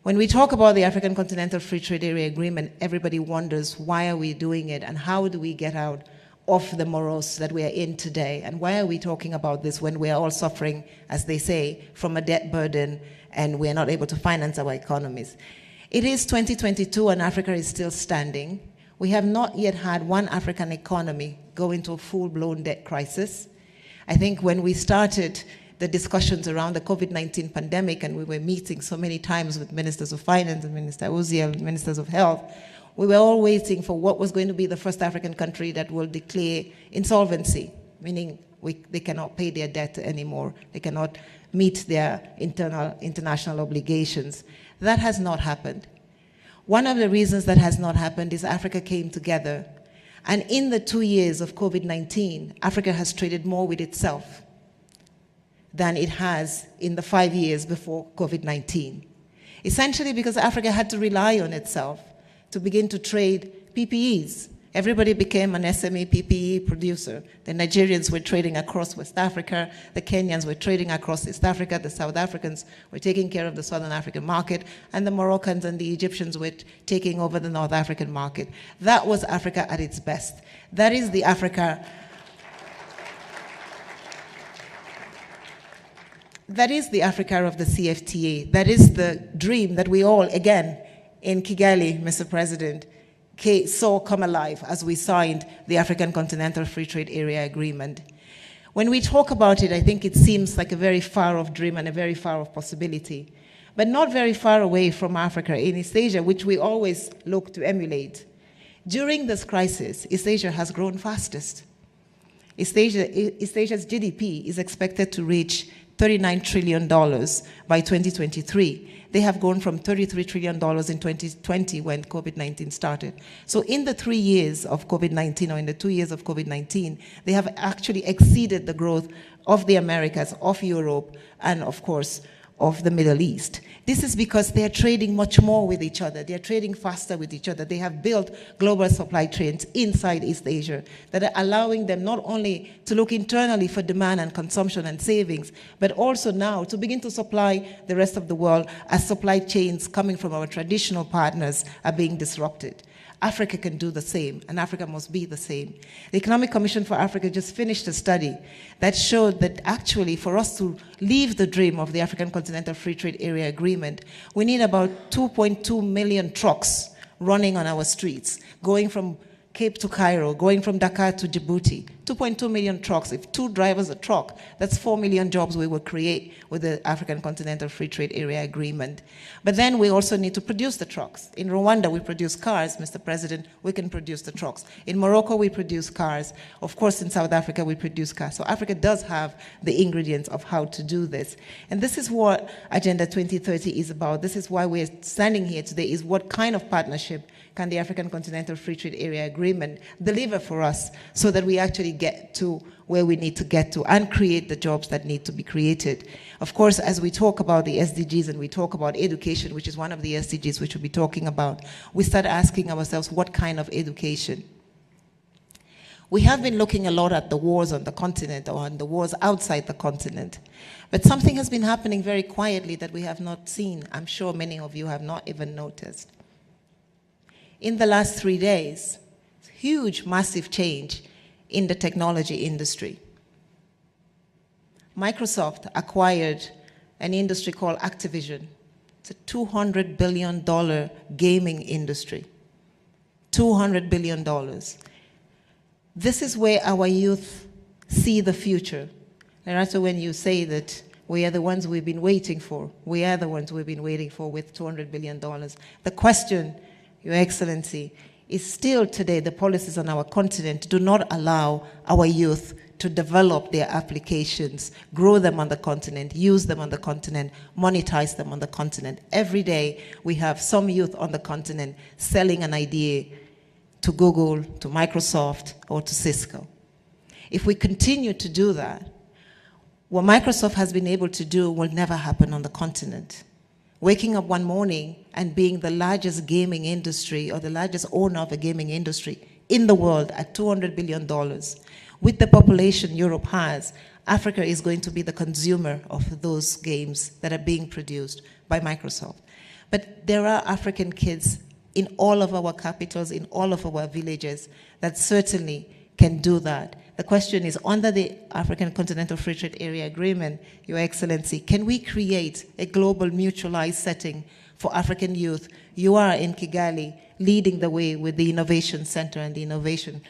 When we talk about the African Continental Free Trade Area Agreement, everybody wonders why are we doing it and how do we get out of the morass that we are in today, and why are we talking about this when we are all suffering, as they say, from a debt burden and we are not able to finance our economies. It is 2022 and Africa is still standing. We have not yet had one African economy go into a full-blown debt crisis. I think when we started the discussions around the COVID-19 pandemic and we were meeting so many times with ministers of finance and Minister Uziel, ministers of health, we were all waiting for what was going to be the first African country that will declare insolvency, meaning they cannot pay their debt anymore. They cannot meet their international obligations. That has not happened. One of the reasons that has not happened is Africa came together. And in the 2 years of COVID-19, Africa has traded more with itself than it has in the 5 years before COVID-19. Essentially because Africa had to rely on itself to begin to trade PPEs. Everybody became an SME PPE producer. The Nigerians were trading across West Africa, the Kenyans were trading across East Africa, the South Africans were taking care of the Southern African market, and the Moroccans and the Egyptians were taking over the North African market. That was Africa at its best. That is the Africa that is the Africa of the CFTA. That is the dream that we all, again, in Kigali, Mr. President, saw come alive as we signed the African Continental Free Trade Area Agreement. When we talk about it, I think it seems like a very far-off dream and a very far-off possibility, but not very far away from Africa in East Asia, which we always look to emulate. During this crisis, East Asia has grown fastest. East Asia's GDP is expected to reach $39 trillion by 2023. They have grown from $33 trillion in 2020 when COVID-19 started. So in the 3 years of COVID-19, or in the 2 years of COVID-19, they have actually exceeded the growth of the Americas, of Europe, and of course, of the Middle East. This is because they are trading much more with each other. They are trading faster with each other. They have built global supply chains inside East Asia that are allowing them not only to look internally for demand and consumption and savings, but also now to begin to supply the rest of the world as supply chains coming from our traditional partners are being disrupted. Africa can do the same, and Africa must be the same. The Economic Commission for Africa just finished a study that showed that actually for us to live the dream of the African Continental Free Trade Area Agreement, we need about 2.2 million trucks running on our streets, going from Cape to Cairo, going from Dakar to Djibouti, 2.2 million trucks. If 2 drivers a truck, that's 4 million jobs we will create with the African Continental Free Trade Area Agreement. But then we also need to produce the trucks. In Rwanda, we produce cars, Mr. President, we can produce the trucks. In Morocco, we produce cars. Of course, in South Africa, we produce cars. So Africa does have the ingredients of how to do this. And this is what Agenda 2030 is about. This is why we're standing here today, is what kind of partnership can the African Continental Free Trade Area Agreement deliver for us so that we actually get to where we need to get to and create the jobs that need to be created. Of course, as we talk about the SDGs and we talk about education, which is one of the SDGs which we'll be talking about, we start asking ourselves, what kind of education? We have been looking a lot at the wars on the continent or on the wars outside the continent. But something has been happening very quietly that we have not seen. I'm sure many of you have not even noticed. In the last 3 days, huge, massive change in the technology industry. Microsoft acquired an industry called Activision. It's a $200 billion gaming industry. $200 billion. This is where our youth see the future. And also when you say that we are the ones we've been waiting for, we are the ones we've been waiting for with $200 billion. The question, Your Excellency, is still today the policies on our continent do not allow our youth to develop their applications, grow them on the continent, use them on the continent, monetize them on the continent. Every day we have some youth on the continent selling an idea to Google, to Microsoft, or to Cisco. If we continue to do that, what Microsoft has been able to do will never happen on the continent. Waking up one morning and being the largest gaming industry or the largest owner of a gaming industry in the world at $200 billion. With the population Europe has, Africa is going to be the consumer of those games that are being produced by Microsoft. But there are African kids in all of our capitals, in all of our villages, that certainly can do that. The question is, under the African Continental Free Trade Area Agreement, Your Excellency, can we create a global mutualized setting for African youth? You are in Kigali leading the way with the Innovation Center and the Innovation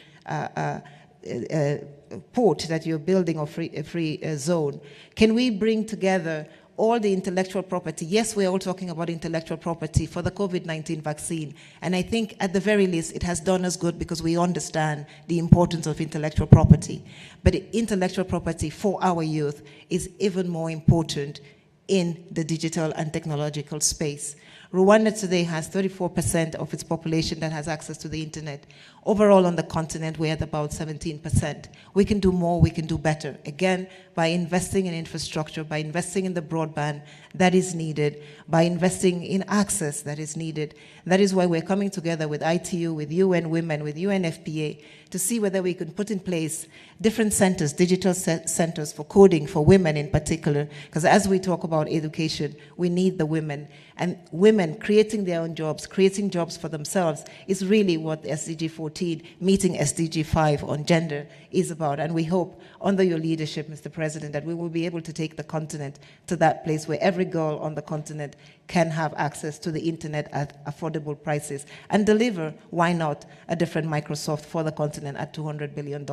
port that you're building, or free zone. Can we bring together all the intellectual property? Yes, we're all talking about intellectual property for the COVID-19 vaccine. And I think at the very least, it has done us good because we understand the importance of intellectual property. But intellectual property for our youth is even more important in the digital and technological space. Rwanda today has 34% of its population that has access to the internet. Overall on the continent, we're at about 17%. We can do more, we can do better. Again, by investing in infrastructure, by investing in the broadband that is needed, by investing in access that is needed. That is why we're coming together with ITU, with UN Women, with UNFPA, to see whether we can put in place different centers, digital centers for coding, for women in particular. Because as we talk about education, we need the women. And women creating their own jobs, creating jobs for themselves, is really what SDG 14, meeting SDG 5 on gender, is about. And we hope, under your leadership, Mr. President, that we will be able to take the continent to that place where every girl on the continent can have access to the internet at affordable prices and deliver, why not, a different Microsoft for the continent at $200 billion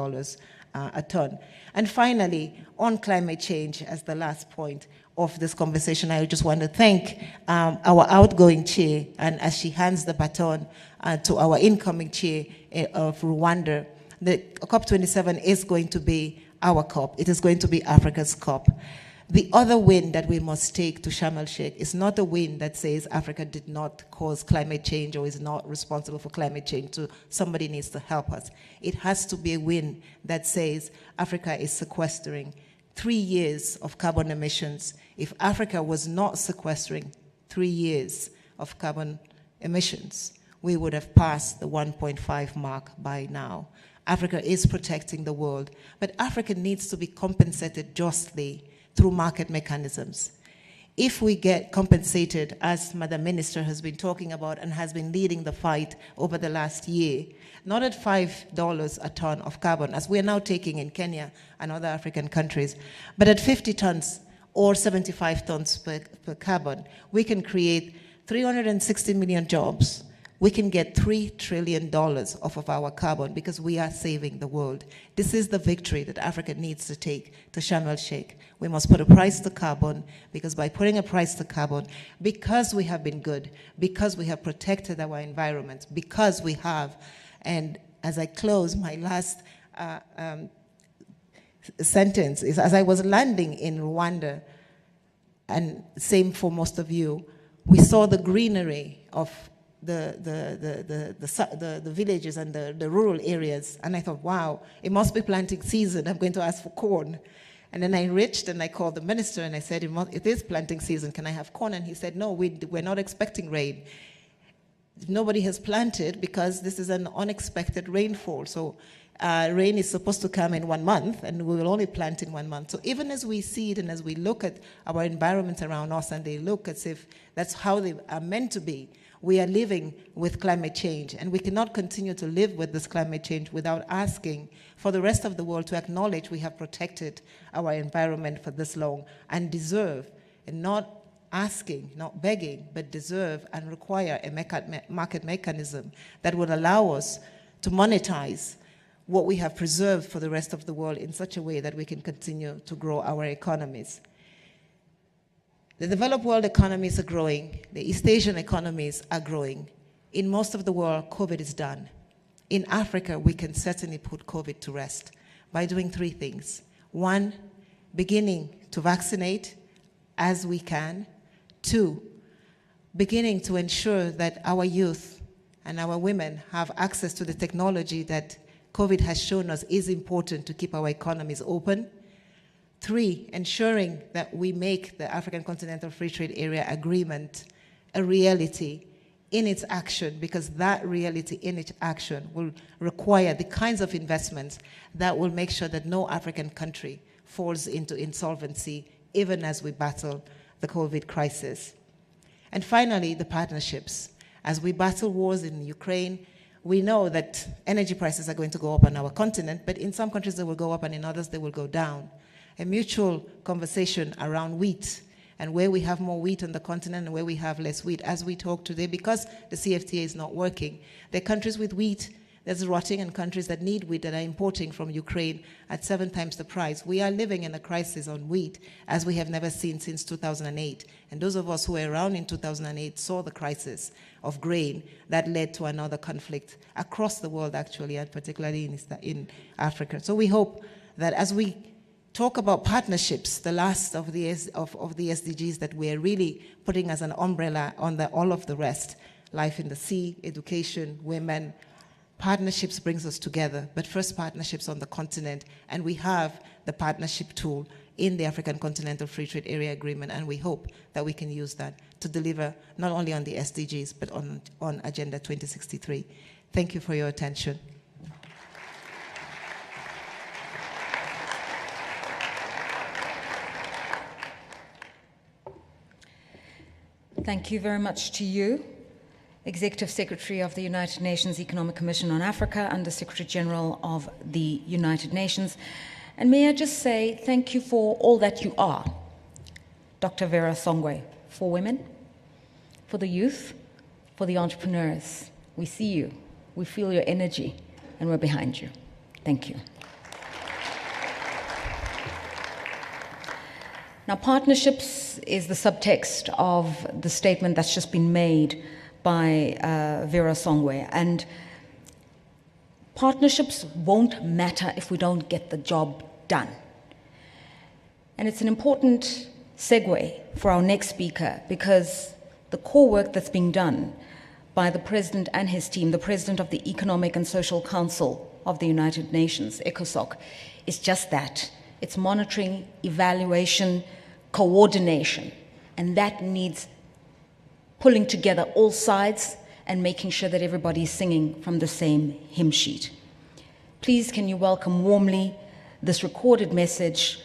a ton. And finally, on climate change, as the last point of this conversation, I just want to thank our outgoing chair, and as she hands the baton to our incoming chair of Rwanda, the COP27 is going to be our COP. It is going to be Africa's COP. The other win that we must take to Sharm el-Sheikh is not a win that says Africa did not cause climate change or is not responsible for climate change, so somebody needs to help us. It has to be a win that says Africa is sequestering 3 years of carbon emissions. If Africa was not sequestering 3 years of carbon emissions, we would have passed the 1.5 mark by now. Africa is protecting the world, but Africa needs to be compensated justly through market mechanisms. If we get compensated, as Madam Minister has been talking about and has been leading the fight over the last year, not at $5 a ton of carbon, as we're now taking in Kenya and other African countries, but at 50 tons or 75 tons per carbon, we can create 360 million jobs, we can get $3 trillion off of our carbon because we are saving the world. This is the victory that Africa needs to take to Sharm el-Sheikh. We must put a price to carbon, because by putting a price to carbon, because we have been good, because we have protected our environment, because we have, and as I close, my last sentence is, as I was landing in Rwanda, and same for most of you, we saw the greenery of the villages and the rural areas, and I thought, wow, it must be planting season. I'm going to ask for corn. And then I reached and I called the minister and I said, it is planting season, can I have corn? And he said, no, we're not expecting rain. Nobody has planted because this is an unexpected rainfall. So rain is supposed to come in 1 month, and we will only plant in 1 month. So even as we see it and as we look at our environment around us and they look as if that's how they are meant to be, we are living with climate change, and we cannot continue to live with this climate change without asking for the rest of the world to acknowledge we have protected our environment for this long and deserve, and not asking, not begging, but deserve and require a market mechanism that would allow us to monetize what we have preserved for the rest of the world in such a way that we can continue to grow our economies. The developed world economies are growing. The East Asian economies are growing. In most of the world, COVID is done. In Africa, we can certainly put COVID to rest by doing 3 things. 1, beginning to vaccinate as we can. 2, beginning to ensure that our youth and our women have access to the technology that COVID has shown us is important to keep our economies open. 3, ensuring that we make the African Continental Free Trade Area Agreement a reality in its action, because that reality in its action will require the kinds of investments that will make sure that no African country falls into insolvency, even as we battle the COVID crisis. And finally, the partnerships. As we battle wars in Ukraine, we know that energy prices are going to go up on our continent, but in some countries they will go up and in others they will go down. A mutual conversation around wheat, and where we have more wheat on the continent and where we have less wheat. As we talk today, because the CFTA is not working, there are countries with wheat that's rotting and countries that need wheat that are importing from Ukraine at 7 times the price. We are living in a crisis on wheat as we have never seen since 2008. And those of us who were around in 2008 saw the crisis of grain that led to another conflict across the world, actually, and particularly in Africa. So we hope that as we talk about partnerships, the last of the SDGs that we're really putting as an umbrella on all of the rest, life in the sea, education, women, partnerships brings us together, but first partnerships on the continent, and we have the partnership tool in the African Continental Free Trade Area Agreement, and we hope that we can use that to deliver not only on the SDGs, but on Agenda 2063. Thank you for your attention. Thank you very much to you, Executive Secretary of the United Nations Economic Commission on Africa, Under Secretary General of the United Nations. And may I just say thank you for all that you are, Dr. Vera Songwe, for women, for the youth, for the entrepreneurs. We see you, we feel your energy, and we're behind you. Thank you. Now, partnerships is the subtext of the statement that's just been made by Vera Songwe. And partnerships won't matter if we don't get the job done. And it's an important segue for our next speaker, because the core work that's being done by the President and his team, the President of the Economic and Social Council of the United Nations, ECOSOC, is just that. It's monitoring, evaluation, coordination, and that needs pulling together all sides and making sure that everybody is singing from the same hymn sheet. Please, can you welcome warmly this recorded message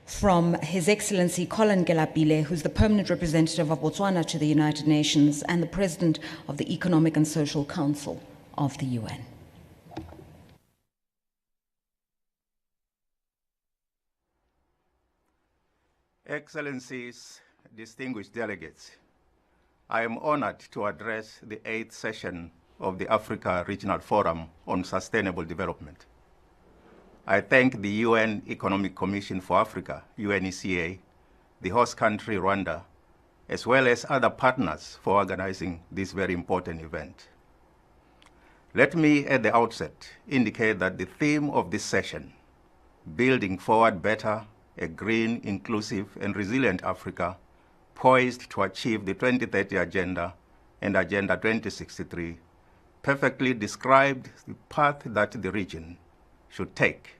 from His Excellency Colin Gelapile, who's the permanent representative of Botswana to the United Nations and the President of the Economic and Social Council of the UN. Excellencies, distinguished delegates, I am honored to address the 8th session of the Africa Regional Forum on Sustainable Development. I thank the UN Economic Commission for Africa, UNECA, the host country, Rwanda, as well as other partners for organizing this very important event. Let me, at the outset, indicate that the theme of this session, Building Forward Better, a Green, Inclusive, and Resilient Africa, poised to achieve the 2030 Agenda and Agenda 2063, perfectly described the path that the region should take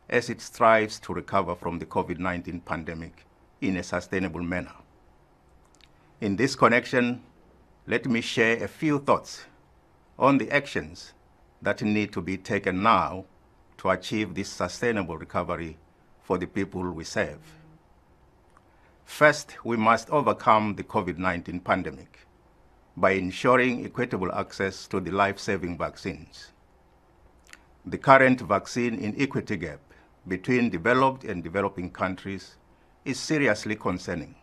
as it strives to recover from the COVID-19 pandemic in a sustainable manner. In this connection, let me share a few thoughts on the actions that need to be taken now to achieve this sustainable recovery for the people we serve. First, we must overcome the COVID-19 pandemic by ensuring equitable access to the life-saving vaccines. The current vaccine inequity gap between developed and developing countries is seriously concerning.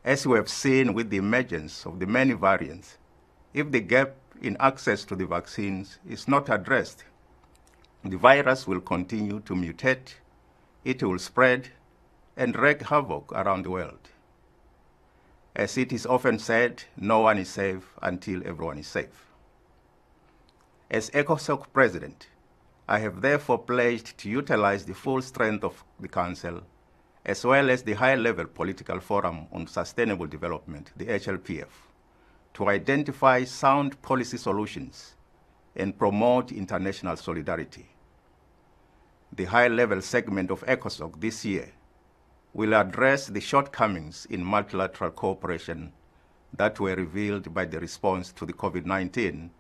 As we have seen with the emergence of the many variants, if the gap in access to the vaccines is not addressed, the virus will continue to mutate, it will spread, and wreak havoc around the world. As it is often said, no one is safe until everyone is safe. As ECOSOC President, I have therefore pledged to utilize the full strength of the Council, as well as the high-level political forum on sustainable development, the HLPF, to identify sound policy solutions and promote international solidarity. The high-level segment of ECOSOC this year will address the shortcomings in multilateral cooperation that were revealed by the response to the COVID-19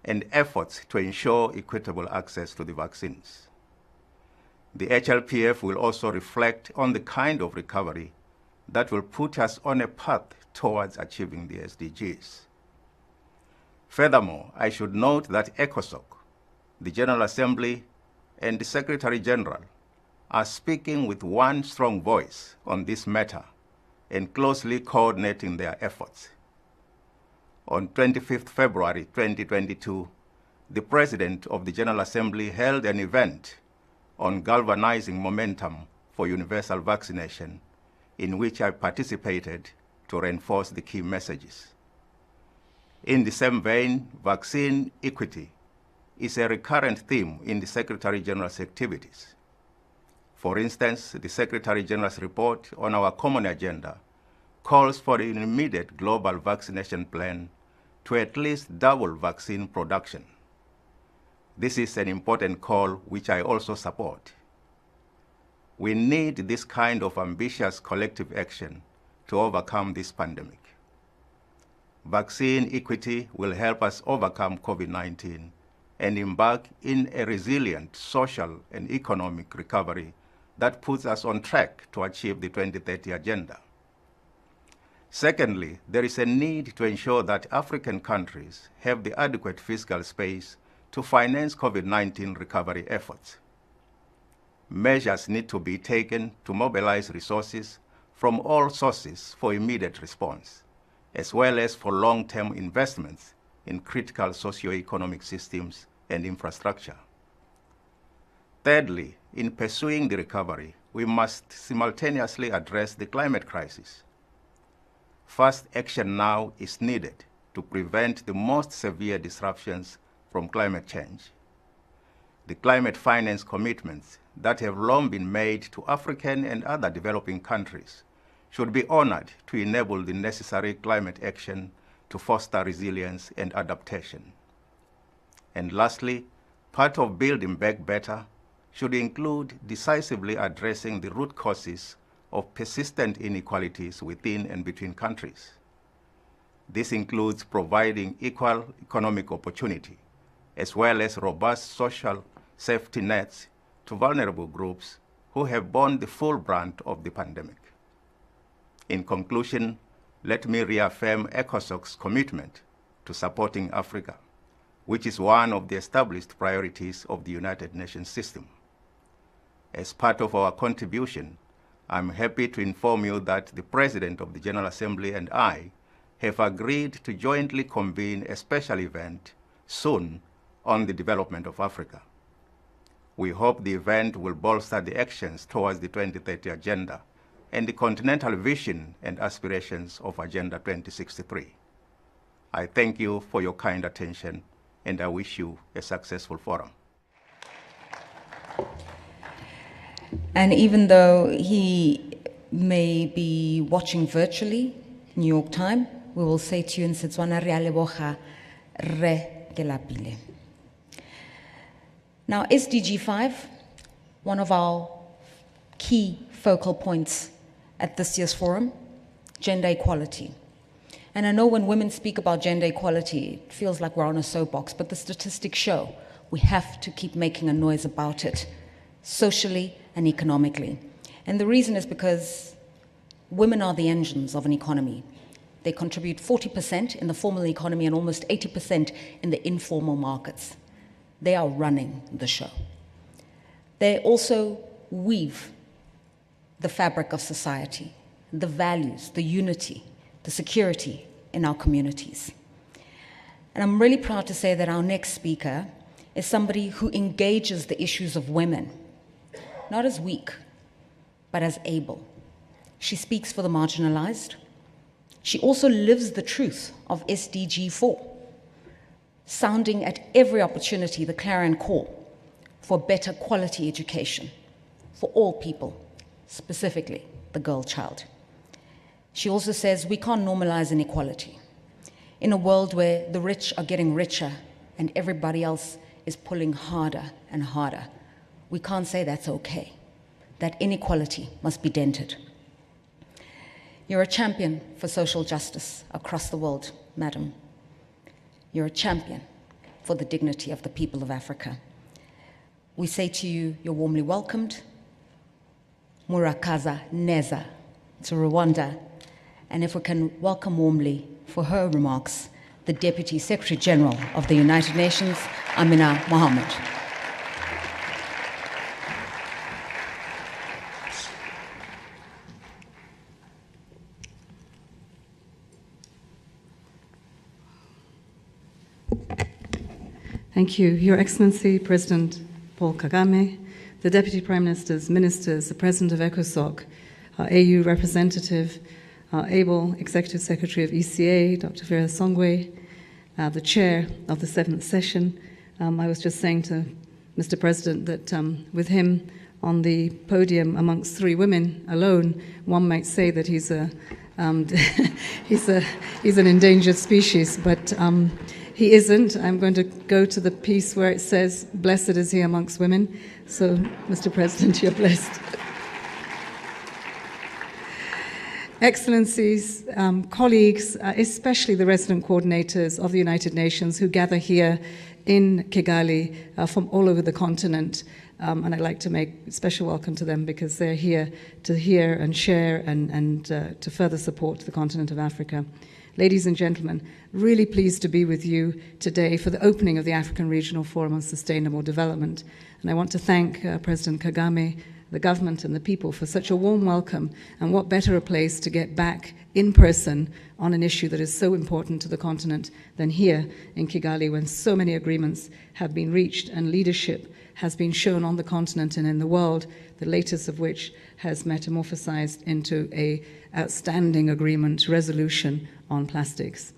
and efforts to ensure equitable access to the vaccines. The HLPF will also reflect on the kind of recovery that will put us on a path towards achieving the SDGs. Furthermore, I should note that ECOSOC, the General Assembly, and the Secretary General are speaking with one strong voice on this matter and closely coordinating their efforts. On 25th February 2022, the President of the General Assembly held an event on galvanizing momentum for universal vaccination, in which I participated to reinforce the key messages. In the same vein, vaccine equity is a recurrent theme in the Secretary General's activities. For instance, the Secretary General's report on our common agenda calls for an immediate global vaccination plan to at least double vaccine production. This is an important call which I also support. We need this kind of ambitious collective action to overcome this pandemic. Vaccine equity will help us overcome COVID-19 and embark in a resilient social and economic recovery that puts us on track to achieve the 2030 Agenda. Secondly, there is a need to ensure that African countries have the adequate fiscal space to finance COVID-19 recovery efforts. Measures need to be taken to mobilize resources from all sources for immediate response, as well as for long-term investments in critical socio-economic systems and infrastructure. Thirdly, in pursuing the recovery, we must simultaneously address the climate crisis. Fast action now is needed to prevent the most severe disruptions from climate change. The climate finance commitments that have long been made to African and other developing countries should be honored to enable the necessary climate action to foster resilience and adaptation. And lastly, part of building back better should include decisively addressing the root causes of persistent inequalities within and between countries. This includes providing equal economic opportunity, as well as robust social safety nets to vulnerable groups who have borne the full brunt of the pandemic. In conclusion, let me reaffirm ECOSOC's commitment to supporting Africa, which is one of the established priorities of the United Nations system. As part of our contribution, I'm happy to inform you that the President of the General Assembly and I have agreed to jointly convene a special event soon on the development of Africa. We hope the event will bolster the actions towards the 2030 Agenda and the continental vision and aspirations of Agenda 2063. I thank you for your kind attention, and I wish you a successful forum. And even though he may be watching virtually, New York time, we will say to you in Setswana, re a leboga, re ke lapile. Now, SDG 5, one of our key focal points at this year's forum, gender equality. And I know when women speak about gender equality, it feels like we're on a soapbox, but the statistics show we have to keep making a noise about it, socially and economically. And the reason is because women are the engines of an economy. They contribute 40% in the formal economy and almost 80% in the informal markets. They are running the show. They also weave the fabric of society, the values, the unity, the security in our communities. And I'm really proud to say that our next speaker is somebody who engages the issues of women, not as weak, but as able. She speaks for the marginalized. She also lives the truth of SDG 4, sounding at every opportunity the clarion call for better quality education for all people, specifically the girl child. She also says we can't normalize inequality. In a world where the rich are getting richer and everybody else is pulling harder and harder, we can't say that's okay. That inequality must be dented. You're a champion for social justice across the world, madam. You're a champion for the dignity of the people of Africa. We say to you, you're warmly welcomed. Murakaza Neza to Rwanda. And if we can welcome warmly for her remarks, the Deputy Secretary General of the United Nations, Amina Mohammed. Thank you, Your Excellency, President Paul Kagame, the Deputy Prime Ministers, Ministers, the President of ECOSOC, our AU representative, our able Executive Secretary of ECA, Dr. Vera Songwe, the Chair of the 7th session. I was just saying to Mr. President that with him on the podium amongst 3 women alone, one might say that he's an endangered species, but he isn't. I'm going to go to the piece where it says, "Blessed is he amongst women." So, Mr. President, you're blessed. Excellencies, colleagues, especially the resident coordinators of the United Nations who gather here in Kigali from all over the continent. And I'd like to make a special welcome to them because they're here to hear and share and to further support the continent of Africa. Ladies and gentlemen, really pleased to be with you today for the opening of the African Regional Forum on Sustainable Development. And I want to thank President Kagame, the government and the people for such a warm welcome, and what better a place to get back in person on an issue that is so important to the continent than here in Kigali, when so many agreements have been reached and leadership has been shown on the continent and in the world, the latest of which has metamorphosized into an outstanding agreement resolution on plastics.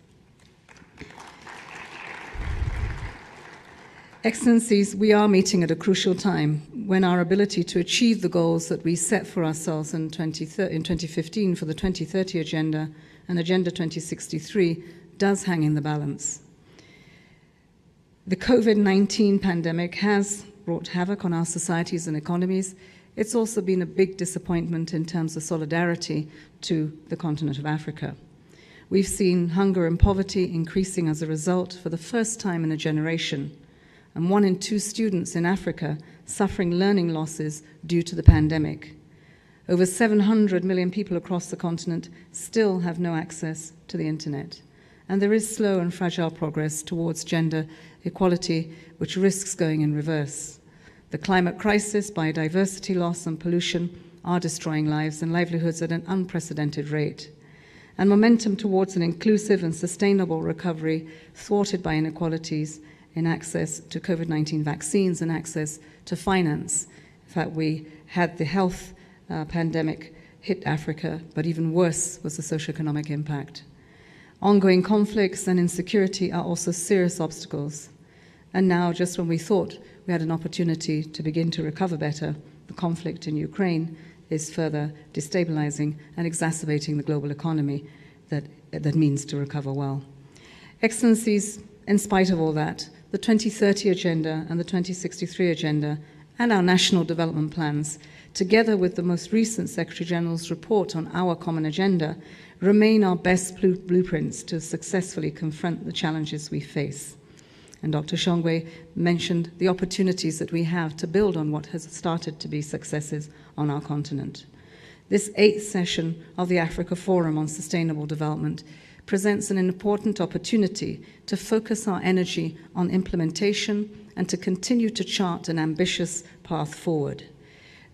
Excellencies, we are meeting at a crucial time when our ability to achieve the goals that we set for ourselves in 2015 for the 2030 Agenda and Agenda 2063 does hang in the balance. The COVID-19 pandemic has brought havoc on our societies and economies. It's also been a big disappointment in terms of solidarity to the continent of Africa. We've seen hunger and poverty increasing as a result for the first time in a generation, and 1 in 2 students in Africa suffering learning losses due to the pandemic. Over 700 million people across the continent still have no access to the internet. And there is slow and fragile progress towards gender equality, which risks going in reverse. The climate crisis, biodiversity loss, and pollution are destroying lives and livelihoods at an unprecedented rate. and momentum towards an inclusive and sustainable recovery thwarted by inequalities in access to COVID-19 vaccines and access to finance. In fact, we had the health pandemic hit Africa, but even worse was the socioeconomic impact. Ongoing conflicts and insecurity are also serious obstacles. And now, just when we thought we had an opportunity to begin to recover better, the conflict in Ukraine is further destabilizing and exacerbating the global economy that means to recover well. Excellencies, in spite of all that, the 2030 Agenda and the 2063 Agenda and our national development plans, together with the most recent Secretary General's report on our common agenda, remain our best blueprints to successfully confront the challenges we face. And Dr. Shongwe mentioned the opportunities that we have to build on what has started to be successes on our continent. This 8th session of the Africa Forum on Sustainable Development presents an important opportunity to focus our energy on implementation and to continue to chart an ambitious path forward.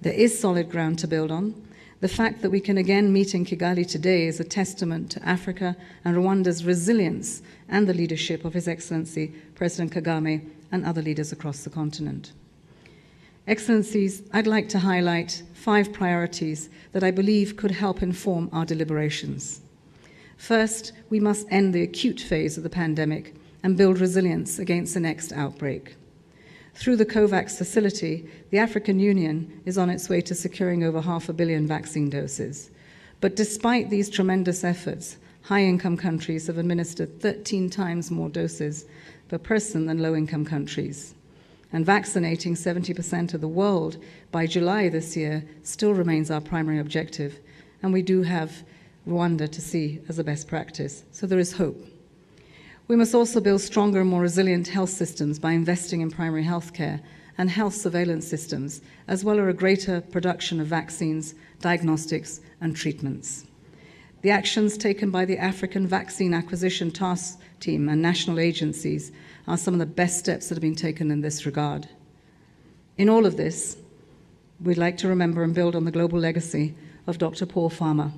There is solid ground to build on. The fact that we can again meet in Kigali today is a testament to Africa and Rwanda's resilience and the leadership of His Excellency President Kagame and other leaders across the continent. Excellencies, I'd like to highlight 5 priorities that I believe could help inform our deliberations. First, we must end the acute phase of the pandemic and build resilience against the next outbreak. Through the COVAX facility, the African Union is on its way to securing over 500 million vaccine doses. But despite these tremendous efforts, high-income countries have administered 13 times more doses per person than low-income countries. And vaccinating 70% of the world by July this year still remains our primary objective, and we do have Rwanda to see as a best practice, so there is hope. We must also build stronger and more resilient health systems by investing in primary health care and health surveillance systems, as well as a greater production of vaccines, diagnostics, and treatments. The actions taken by the African Vaccine Acquisition Task Team and national agencies are some of the best steps that have been taken in this regard. In all of this, we'd like to remember and build on the global legacy of Dr. Paul Farmer.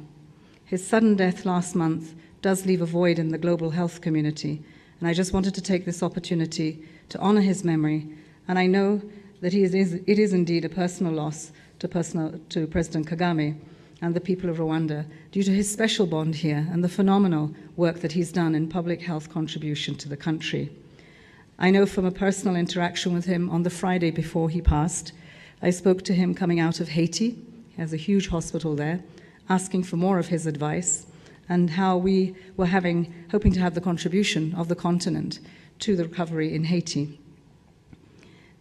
His sudden death last month does leave a void in the global health community, and I just wanted to take this opportunity to honor his memory, and I know that it is indeed a personal loss to President Kagame and the people of Rwanda due to his special bond here and the phenomenal work that he's done in public health contribution to the country. I know from a personal interaction with him on the Friday before he passed, I spoke to him coming out of Haiti. He has a huge hospital there, asking for more of his advice, and how we were hoping to have the contribution of the continent to the recovery in Haiti.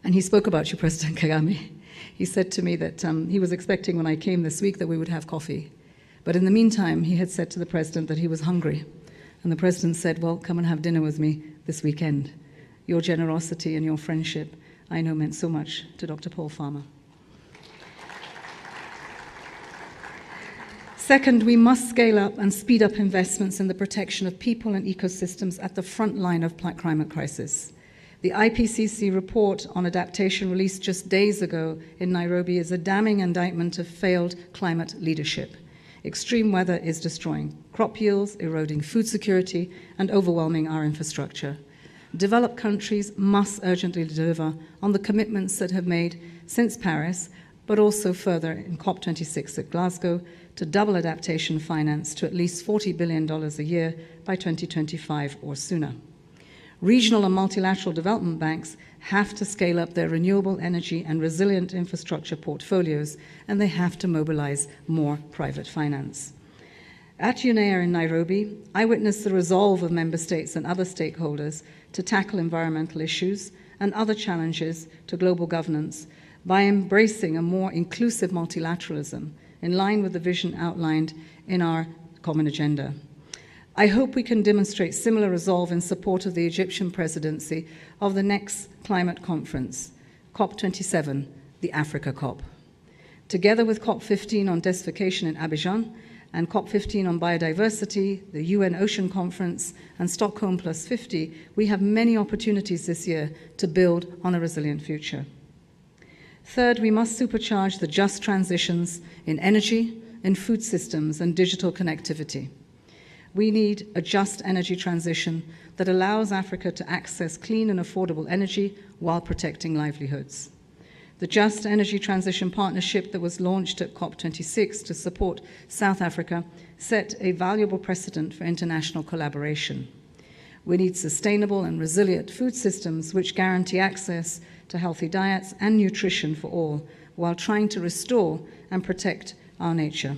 And he spoke about you, President Kagame. He said to me that he was expecting when I came this week that we would have coffee. But in the meantime, he had said to the president that he was hungry. And the president said, well, come and have dinner with me this weekend. Your generosity and your friendship, I know, meant so much to Dr. Paul Farmer. Second, we must scale up and speed up investments in the protection of people and ecosystems at the front line of climate crisis. The IPCC report on adaptation released just days ago in Nairobi is a damning indictment of failed climate leadership. Extreme weather is destroying crop yields, eroding food security, and overwhelming our infrastructure. Developed countries must urgently deliver on the commitments that have made since Paris, but also further in COP26 at Glasgow, to double adaptation finance to at least $40 billion a year by 2025 or sooner. Regional and multilateral development banks have to scale up their renewable energy and resilient infrastructure portfolios, and they have to mobilize more private finance. At UNECA in Nairobi, I witnessed the resolve of member states and other stakeholders to tackle environmental issues and other challenges to global governance by embracing a more inclusive multilateralism in line with the vision outlined in our common agenda. I hope we can demonstrate similar resolve in support of the Egyptian presidency of the next climate conference, COP27, the Africa COP. Together with COP15 on desertification in Abidjan and COP15 on biodiversity, the UN Ocean Conference, and Stockholm Plus 50, we have many opportunities this year to build on a resilient future. Third, we must supercharge the just transitions in energy, in food systems, and digital connectivity. We need a just energy transition that allows Africa to access clean and affordable energy while protecting livelihoods. The Just Energy Transition Partnership that was launched at COP26 to support South Africa set a valuable precedent for international collaboration. We need sustainable and resilient food systems which guarantee access to healthy diets and nutrition for all, while trying to restore and protect our nature.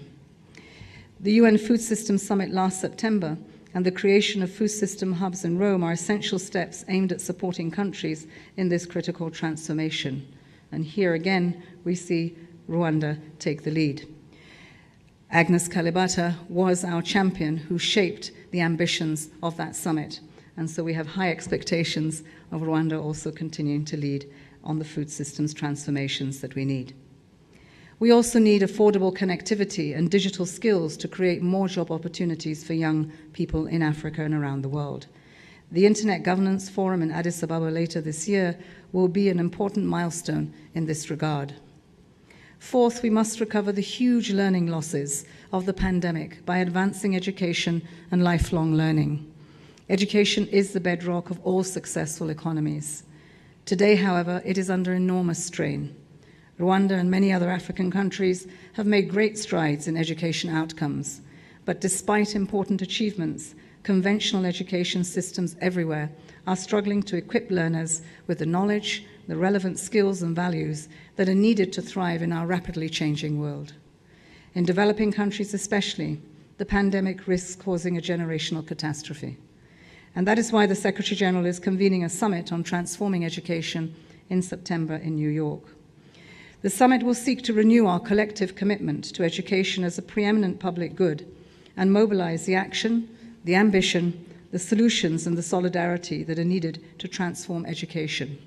The UN Food Systems Summit last September and the creation of food system hubs in Rome are essential steps aimed at supporting countries in this critical transformation. And here again, we see Rwanda take the lead. Agnes Kalibata was our champion who shaped the ambitions of that summit. And so we have high expectations of Rwanda also continuing to lead on the food systems transformations that we need. We also need affordable connectivity and digital skills to create more job opportunities for young people in Africa and around the world. The Internet Governance Forum in Addis Ababa later this year will be an important milestone in this regard. Fourth, we must recover the huge learning losses of the pandemic by advancing education and lifelong learning. Education is the bedrock of all successful economies. Today, however, it is under enormous strain. Rwanda and many other African countries have made great strides in education outcomes, but despite important achievements, conventional education systems everywhere are struggling to equip learners with the knowledge, the relevant skills and values that are needed to thrive in our rapidly changing world. In developing countries especially, the pandemic risks causing a generational catastrophe. And that is why the Secretary General is convening a summit on transforming education in September in New York. The summit will seek to renew our collective commitment to education as a preeminent public good and mobilize the action, the ambition, the solutions and the solidarity that are needed to transform education.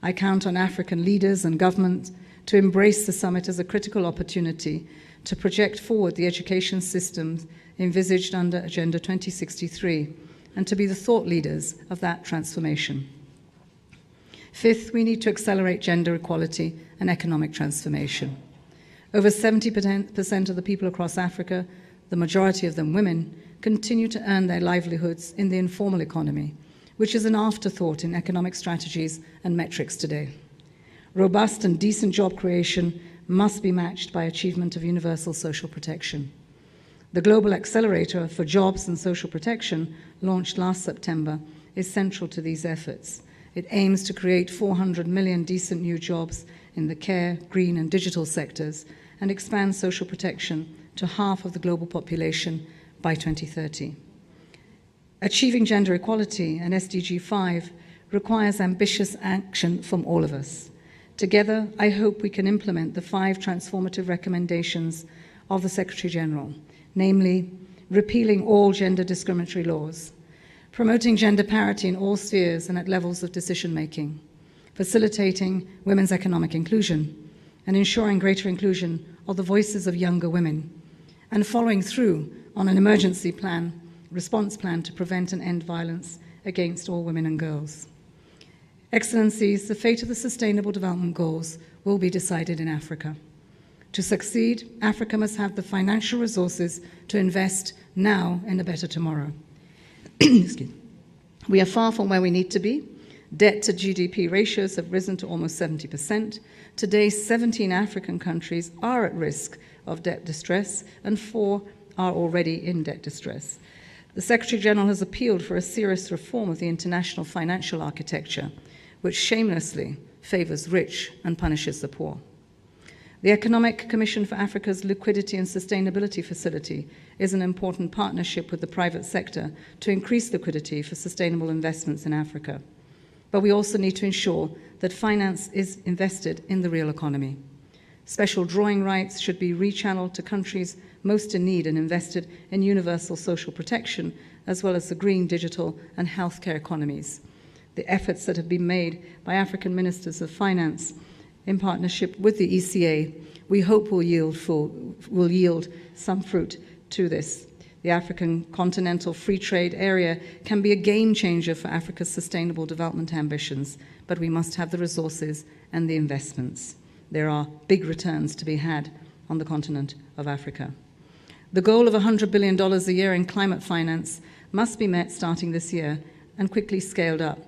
I count on African leaders and governments to embrace the summit as a critical opportunity to project forward the education systems envisaged under Agenda 2063 and to be the thought leaders of that transformation. Fifth, we need to accelerate gender equality and economic transformation. Over 70% of the people across Africa, the majority of them women, continue to earn their livelihoods in the informal economy, which is an afterthought in economic strategies and metrics today. Robust and decent job creation must be matched by achievement of universal social protection. The Global Accelerator for Jobs and Social Protection, launched last September, is central to these efforts. It aims to create 400 million decent new jobs in the care, green and digital sectors and expand social protection to half of the global population by 2030. Achieving gender equality and SDG 5 requires ambitious action from all of us. Together, I hope we can implement the 5 transformative recommendations of the Secretary General, namely, repealing all gender discriminatory laws, promoting gender parity in all spheres and at levels of decision-making, facilitating women's economic inclusion, and ensuring greater inclusion of the voices of younger women, and following through on an emergency plan, response plan to prevent and end violence against all women and girls. Excellencies, the fate of the Sustainable Development Goals will be decided in Africa. To succeed, Africa must have the financial resources to invest now in a better tomorrow. We are far from where we need to be. Debt to GDP ratios have risen to almost 70%. Today, 17 African countries are at risk of debt distress, and 4 are already in debt distress. The Secretary General has appealed for a serious reform of the international financial architecture, which shamelessly favors rich and punishes the poor. The Economic Commission for Africa's Liquidity and Sustainability Facility is an important partnership with the private sector to increase liquidity for sustainable investments in Africa. But we also need to ensure that finance is invested in the real economy. Special drawing rights should be rechanneled to countries most in need and invested in universal social protection, as well as the green, digital, and healthcare economies. The efforts that have been made by African ministers of finance in partnership with the ECA, we hope will yield some fruit to this. The African Continental Free Trade Area can be a game changer for Africa's sustainable development ambitions, but we must have the resources and the investments. There are big returns to be had on the continent of Africa. The goal of $100 billion a year in climate finance must be met starting this year and quickly scaled up.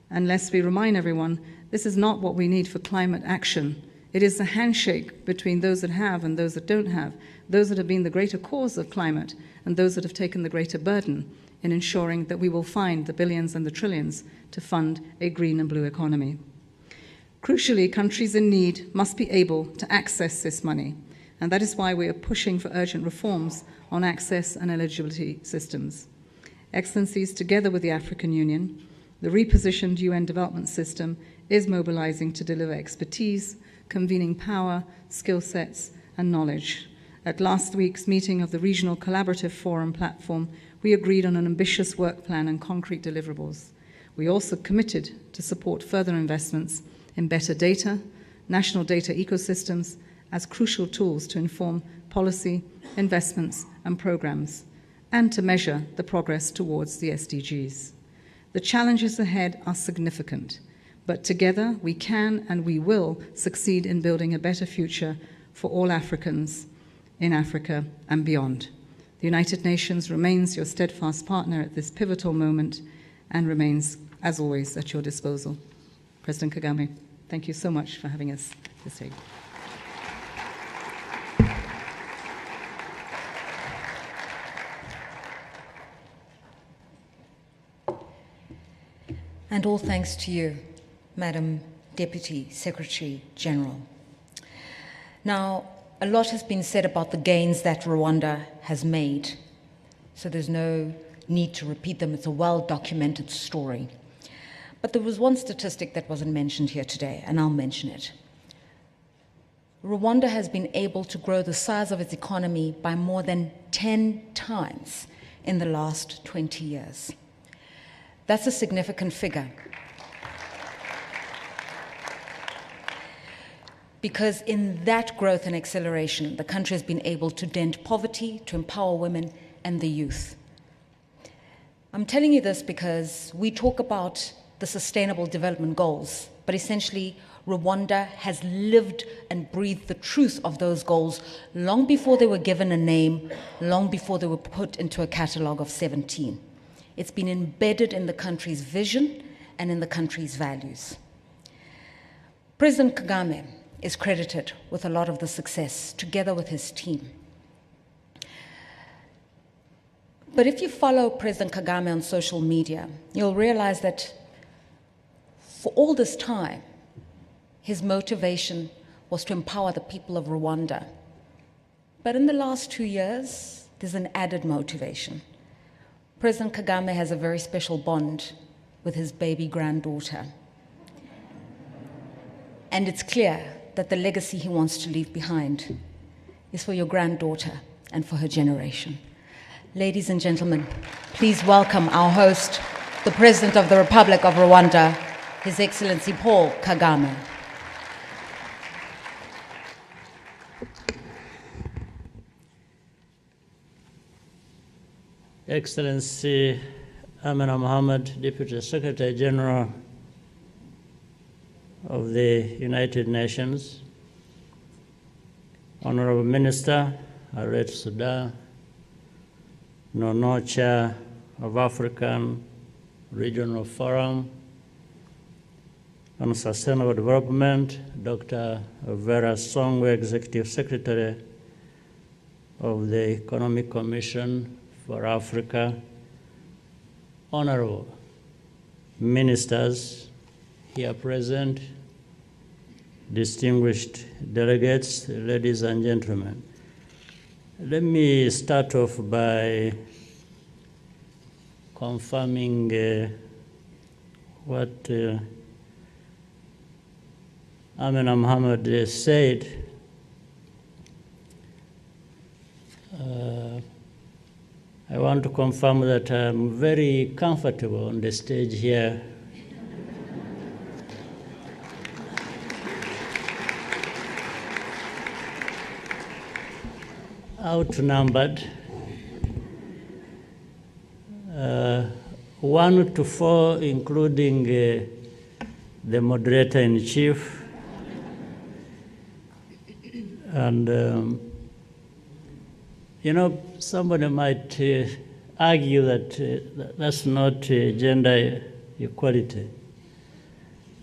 Unless we remind everyone, this is not what we need for climate action. It is the handshake between those that have and those that don't have, those that have been the greater cause of climate and those that have taken the greater burden in ensuring that we will find the billions and the trillions to fund a green and blue economy. Crucially, countries in need must be able to access this money, and that is why we are pushing for urgent reforms on access and eligibility systems. Excellencies, together with the African Union, the repositioned UN development system is mobilizing to deliver expertise, convening power, skill sets, and knowledge. At last week's meeting of the Regional Collaborative Forum platform, we agreed on an ambitious work plan and concrete deliverables. We also committed to support further investments in better data, national data ecosystems as crucial tools to inform policy, investments, and programs, and to measure the progress towards the SDGs. The challenges ahead are significant, but together we can and we will succeed in building a better future for all Africans in Africa and beyond. The United Nations remains your steadfast partner at this pivotal moment and remains, as always, at your disposal. President Kagame, thank you so much for having us this day. And all thanks to you, Madam Deputy Secretary General. Now, a lot has been said about the gains that Rwanda has made, so there's no need to repeat them. It's a well-documented story. But there was one statistic that wasn't mentioned here today, and I'll mention it. Rwanda has been able to grow the size of its economy by more than 10 times in the last 20 years. That's a significant figure. Because in that growth and acceleration, the country has been able to dent poverty, to empower women and the youth. I'm telling you this because we talk about the Sustainable Development Goals, but essentially Rwanda has lived and breathed the truth of those goals long before they were given a name, long before they were put into a catalogue of 17. It's been embedded in the country's vision and in the country's values. President Kagame is credited with a lot of the success, together with his team. But if you follow President Kagame on social media, you'll realize that for all this time, his motivation was to empower the people of Rwanda. But in the last 2 years, there's an added motivation. President Kagame has a very special bond with his baby granddaughter. And it's clear that the legacy he wants to leave behind is for your granddaughter and for her generation. Ladies and gentlemen, please welcome our host, the President of the Republic of Rwanda, His Excellency Paul Kagame. Excellency Amina Mohammed, Deputy Secretary General of the United Nations, Honorable Minister, Harriet Sudan, Nono Chair of African Regional Forum on Sustainable Development, Dr. Vera Songwe, Executive Secretary of the Economic Commission for Africa, honorable ministers here present, distinguished delegates, ladies and gentlemen. Let me start off by confirming what Amina Mohammed said. I want to confirm that I'm very comfortable on the stage here. Outnumbered, 1 to 4, including the moderator-in-chief, and You know, somebody might argue that that's not gender equality.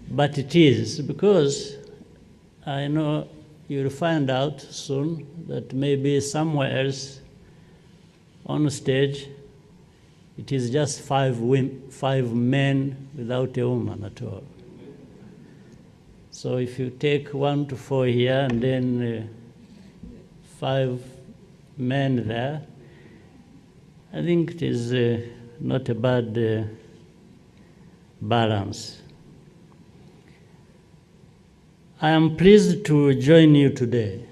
But it is, because I know you'll find out soon that maybe somewhere else on stage it is just five men without a woman at all. So if you take 1 to 4 here and then 5 men there, I think it is not a bad balance. I am pleased to join you today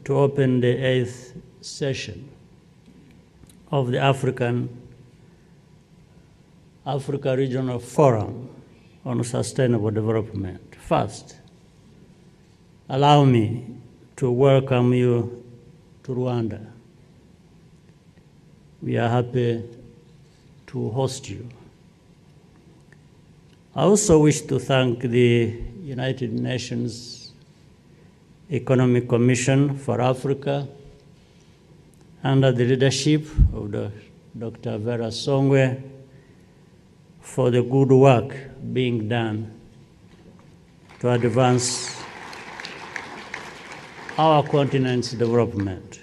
to open the 8th session of the Africa Regional Forum on Sustainable Development. First, allow me to welcome you to Rwanda. We are happy to host you. I also wish to thank the United Nations Economic Commission for Africa under the leadership of Dr. Vera Songwe for the good work being done to advance our continent's development.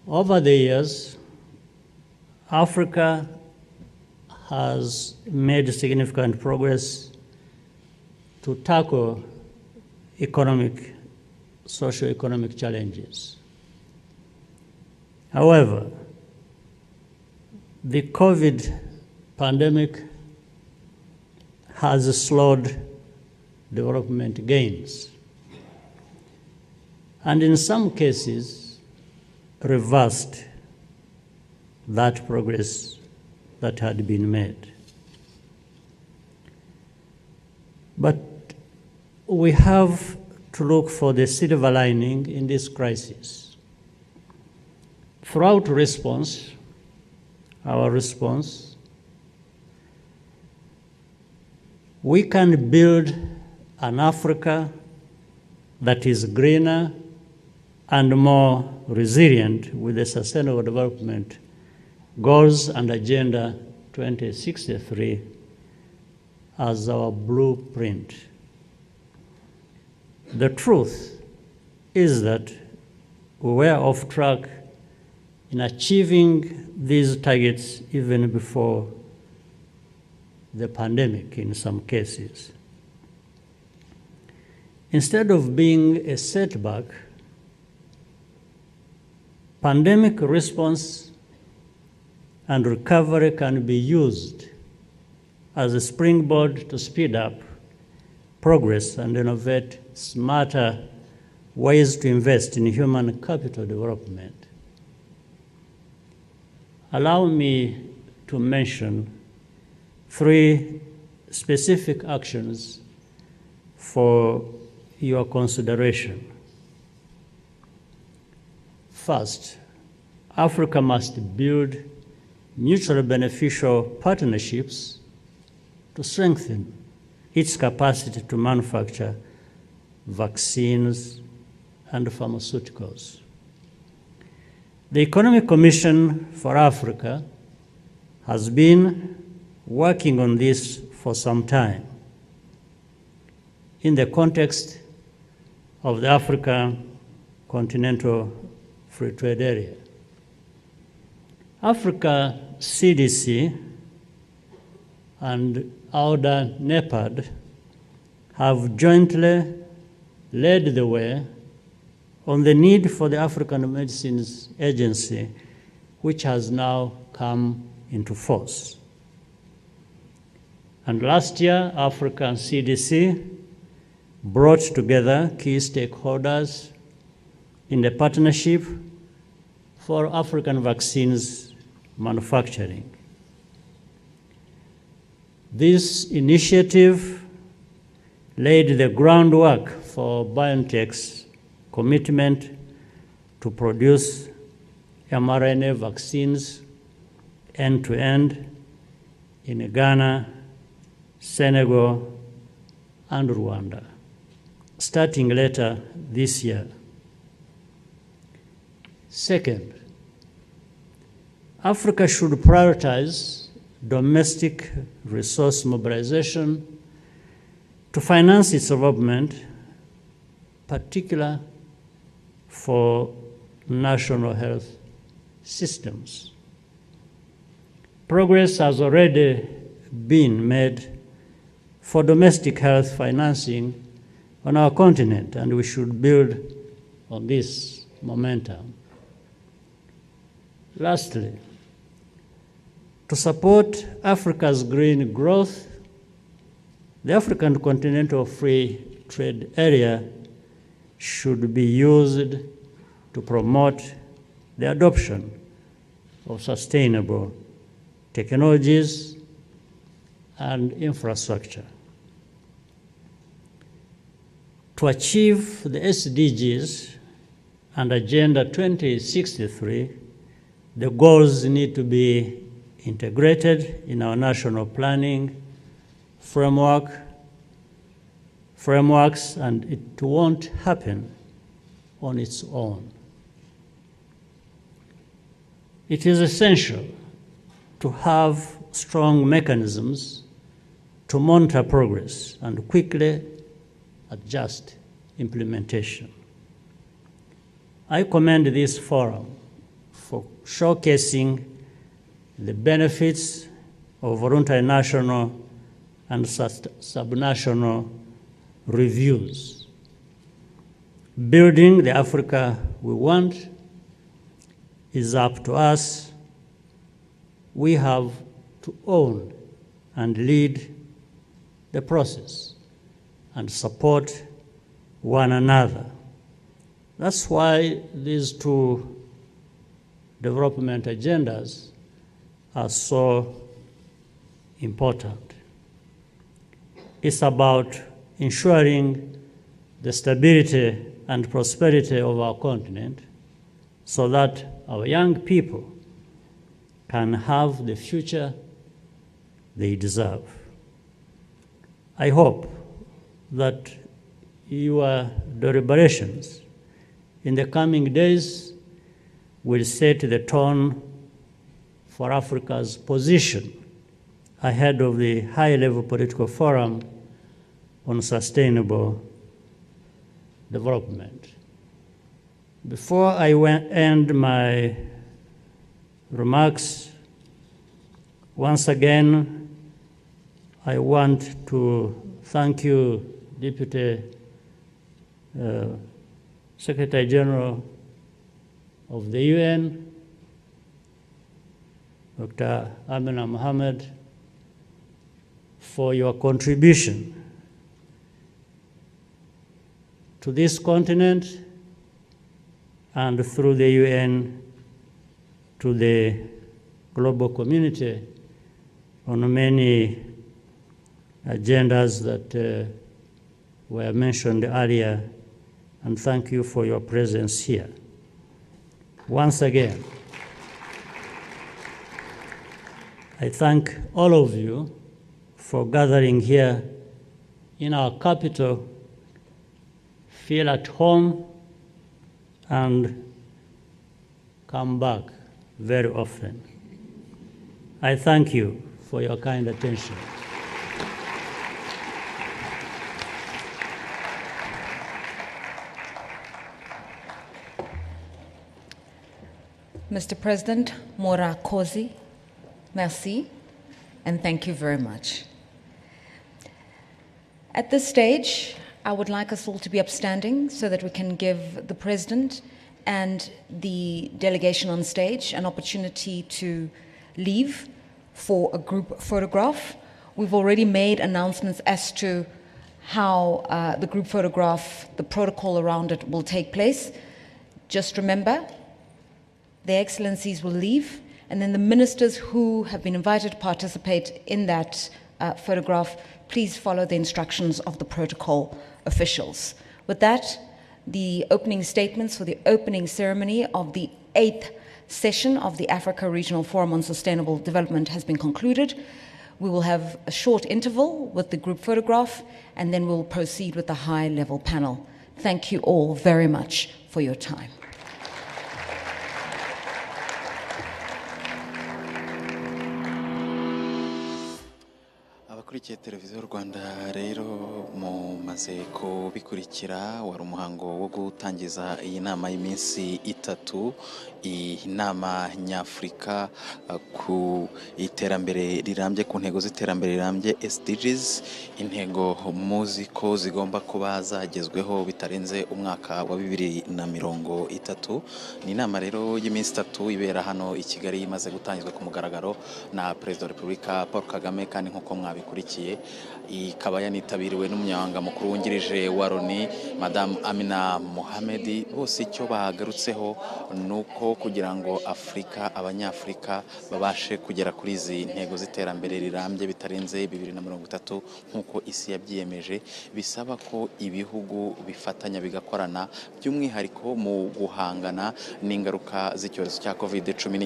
Over the years, Africa has made significant progress to tackle socio-economic challenges. However, the COVID pandemic has slowed development gains, and in some cases reversed that progress that had been made. But we have to look for the silver lining in this crisis. Throughout our response, we can build an Africa that is greener and more resilient with the Sustainable Development Goals and Agenda 2063 as our blueprint. The truth is that we were off track in achieving these targets even before the pandemic in some cases. Instead of being a setback, pandemic response and recovery can be used as a springboard to speed up progress and innovate smarter ways to invest in human capital development. Allow me to mention 3 specific actions for your consideration. First, Africa must build mutually beneficial partnerships to strengthen its capacity to manufacture vaccines and pharmaceuticals. The Economic Commission for Africa has been working on this for some time in the context of the African Continental Free Trade Area. Africa CDC and RwandaTV have jointly led the way on the need for the African Medicines Agency, which has now come into force. And last year, African CDC brought together key stakeholders in the partnership for African vaccines manufacturing. This initiative laid the groundwork for BioNTech's commitment to produce mRNA vaccines end-to-end in Ghana, Senegal, and Rwanda, starting later this year. Second, Africa should prioritize domestic resource mobilization to finance its development, particularly for national health systems. Progress has already been made for domestic health financing on our continent, and we should build on this momentum. Lastly, to support Africa's green growth, the African Continental Free Trade Area should be used to promote the adoption of sustainable technologies and infrastructure. To achieve the SDGs and Agenda 2063, the goals need to be integrated in our national planning frameworks, and it won't happen on its own. It is essential to have strong mechanisms to monitor progress and quickly adjust implementation. I commend this forum for showcasing the benefits of voluntary national and subnational reviews. Building the Africa we want is up to us. We have to own and lead the process and support one another. That's why these two development agendas are so important. It's about ensuring the stability and prosperity of our continent so that our young people can have the future they deserve. I hope that your deliberations in the coming days will set the tone for Africa's position ahead of the high-level political forum on sustainable development. Before I end my remarks, once again, I want to thank you, Deputy Secretary General of the UN, Dr. Amina Mohammed, for your contribution to this continent and through the UN to the global community on many agendas that were mentioned earlier, and thank you for your presence here. Once again, I thank all of you for gathering here in our capital. Feel at home and come back very often. I thank you for your kind attention. Mr. President Mora Kozi, merci, and thank you very much. At this stage, I would like us all to be upstanding so that we can give the President and the delegation on stage an opportunity to leave for a group photograph. We've already made announcements as to how the group photograph, the protocol around it will take place. Just remember, Their Excellencies will leave, and then the ministers who have been invited to participate in that photograph, please follow the instructions of the protocol officials. With that, the opening statements for the opening ceremony of the 8th session of the Africa Regional Forum on Sustainable Development has been concluded. We will have a short interval with the group photograph, and then we'll proceed with the high-level panel. Thank you all very much for your time. abakurikiye televiziyo Rwanda rero mumaze kubikurikira, wari umuhango wo gutangiza iyi nama y'iminsi 3, inama nyafurika ku iterambere rirambye, ku ntego z'iterambere rirambye SDGs, intego muzi ko zigomba kuba zagezweho bitarenze umwaka wa 2030. Ni inama rero y'iminsi 3 ibera hano i Kigali, imaze gutangizwa ku mugaragaro na Perezida wa Repubulika Paul Kagame, kandi nkuko mwabikurikiye ikaba yanitabiriwe n'umunyamabanga mukuru wungirije wa Loni Madame Amina Mohamed. Bose icyo bagarutseho nuko kugira ngo Afrika, abanyafrika babashe kugera kuri izi ntego z'iterambere rirambye bitarenze 2030 nkuko isi yabyiyemeje, bisaba ko ibihugu bifatanya bigakorana, by'umwihariko mu guhangana n'ingaruka z'icyorezo cya COVID-19.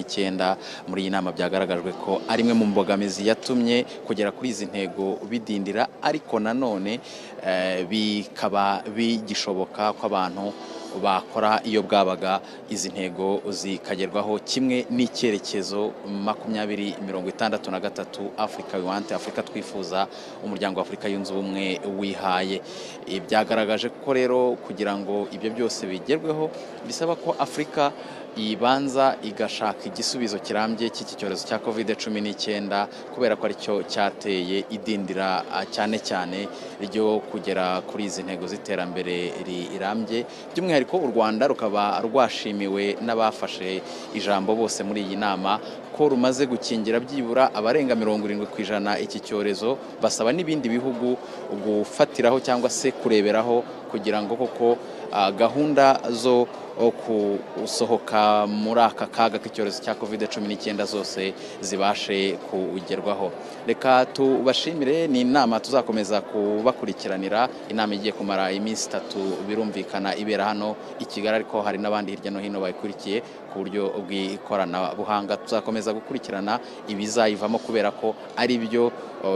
Muri iyi nama byagaragajwe ko ari imwe mu mbogamizi yatumye kugera kuri izi ntego bidindira, ariko nanone bikaba bigishoboka ko abantu bakora iyo bwabaga izi ntego zikagerwaho, kimwe n'icyerekezo 2063 Africa we want, Afrika twifuza, umuryango wa Afrika yunze ubumwe wihaye. Byagaragaje ko rero kugira ngo ibyo byose bigerweho bisaba ko Afrika ibanza igashaka igisubizo kirambye cy'iki cyorezo cya COVID-19, kubera ko aricyo cyateye idindira cyane cyane ryo kugera kuri izi ntego z'iterambere rirambye. By'umwihariko u Rwanda rukaba rwashimiwe n'abafashe ijambo bose muri iyi nama ko rumaze gukingira byibura abarenga 70% iki cyorezo, basaba n'ibindi bihugu gufatiraho cyangwa se kureberaho kugira ngo koko gahunda zo kusohoka muri aka kaga k'icyorezo cya COVID-19 zose zibashe kugerwaho. Reka tubashimire, ni inama tuzakomeza kubakurikiranira. Inama igiye kumara iminsi 3 birumvikana ibera hano i Kigali, ariko hari n'abandi hirya no hino bayikurikiye ku buryo bw'ikoranabuhanga. Tuzakomeza gukurikirana ibizayivamo, kubera ko ari byo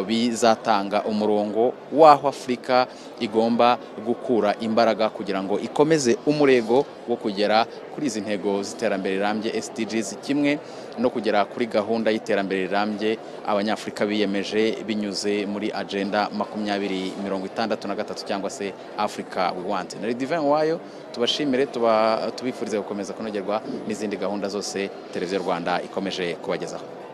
bizatanga umurongo w'aho Afrika igomba gukura imbaraga kugira ngo ikomeze umurego wo kugera kuri izi ntego z'iterambere rirambye SDGs, kimwe no kugera kuri gahunda y'iterambere rirambye abanyafrika biyemeje binyuze muri agenda 2063 cyangwa se Africa we want. Na Divin wayo tubashimire, tubifurize gukomeza kunogerwa n'izindi gahunda zose televiziyo Rwanda ikomeje kubagezaho.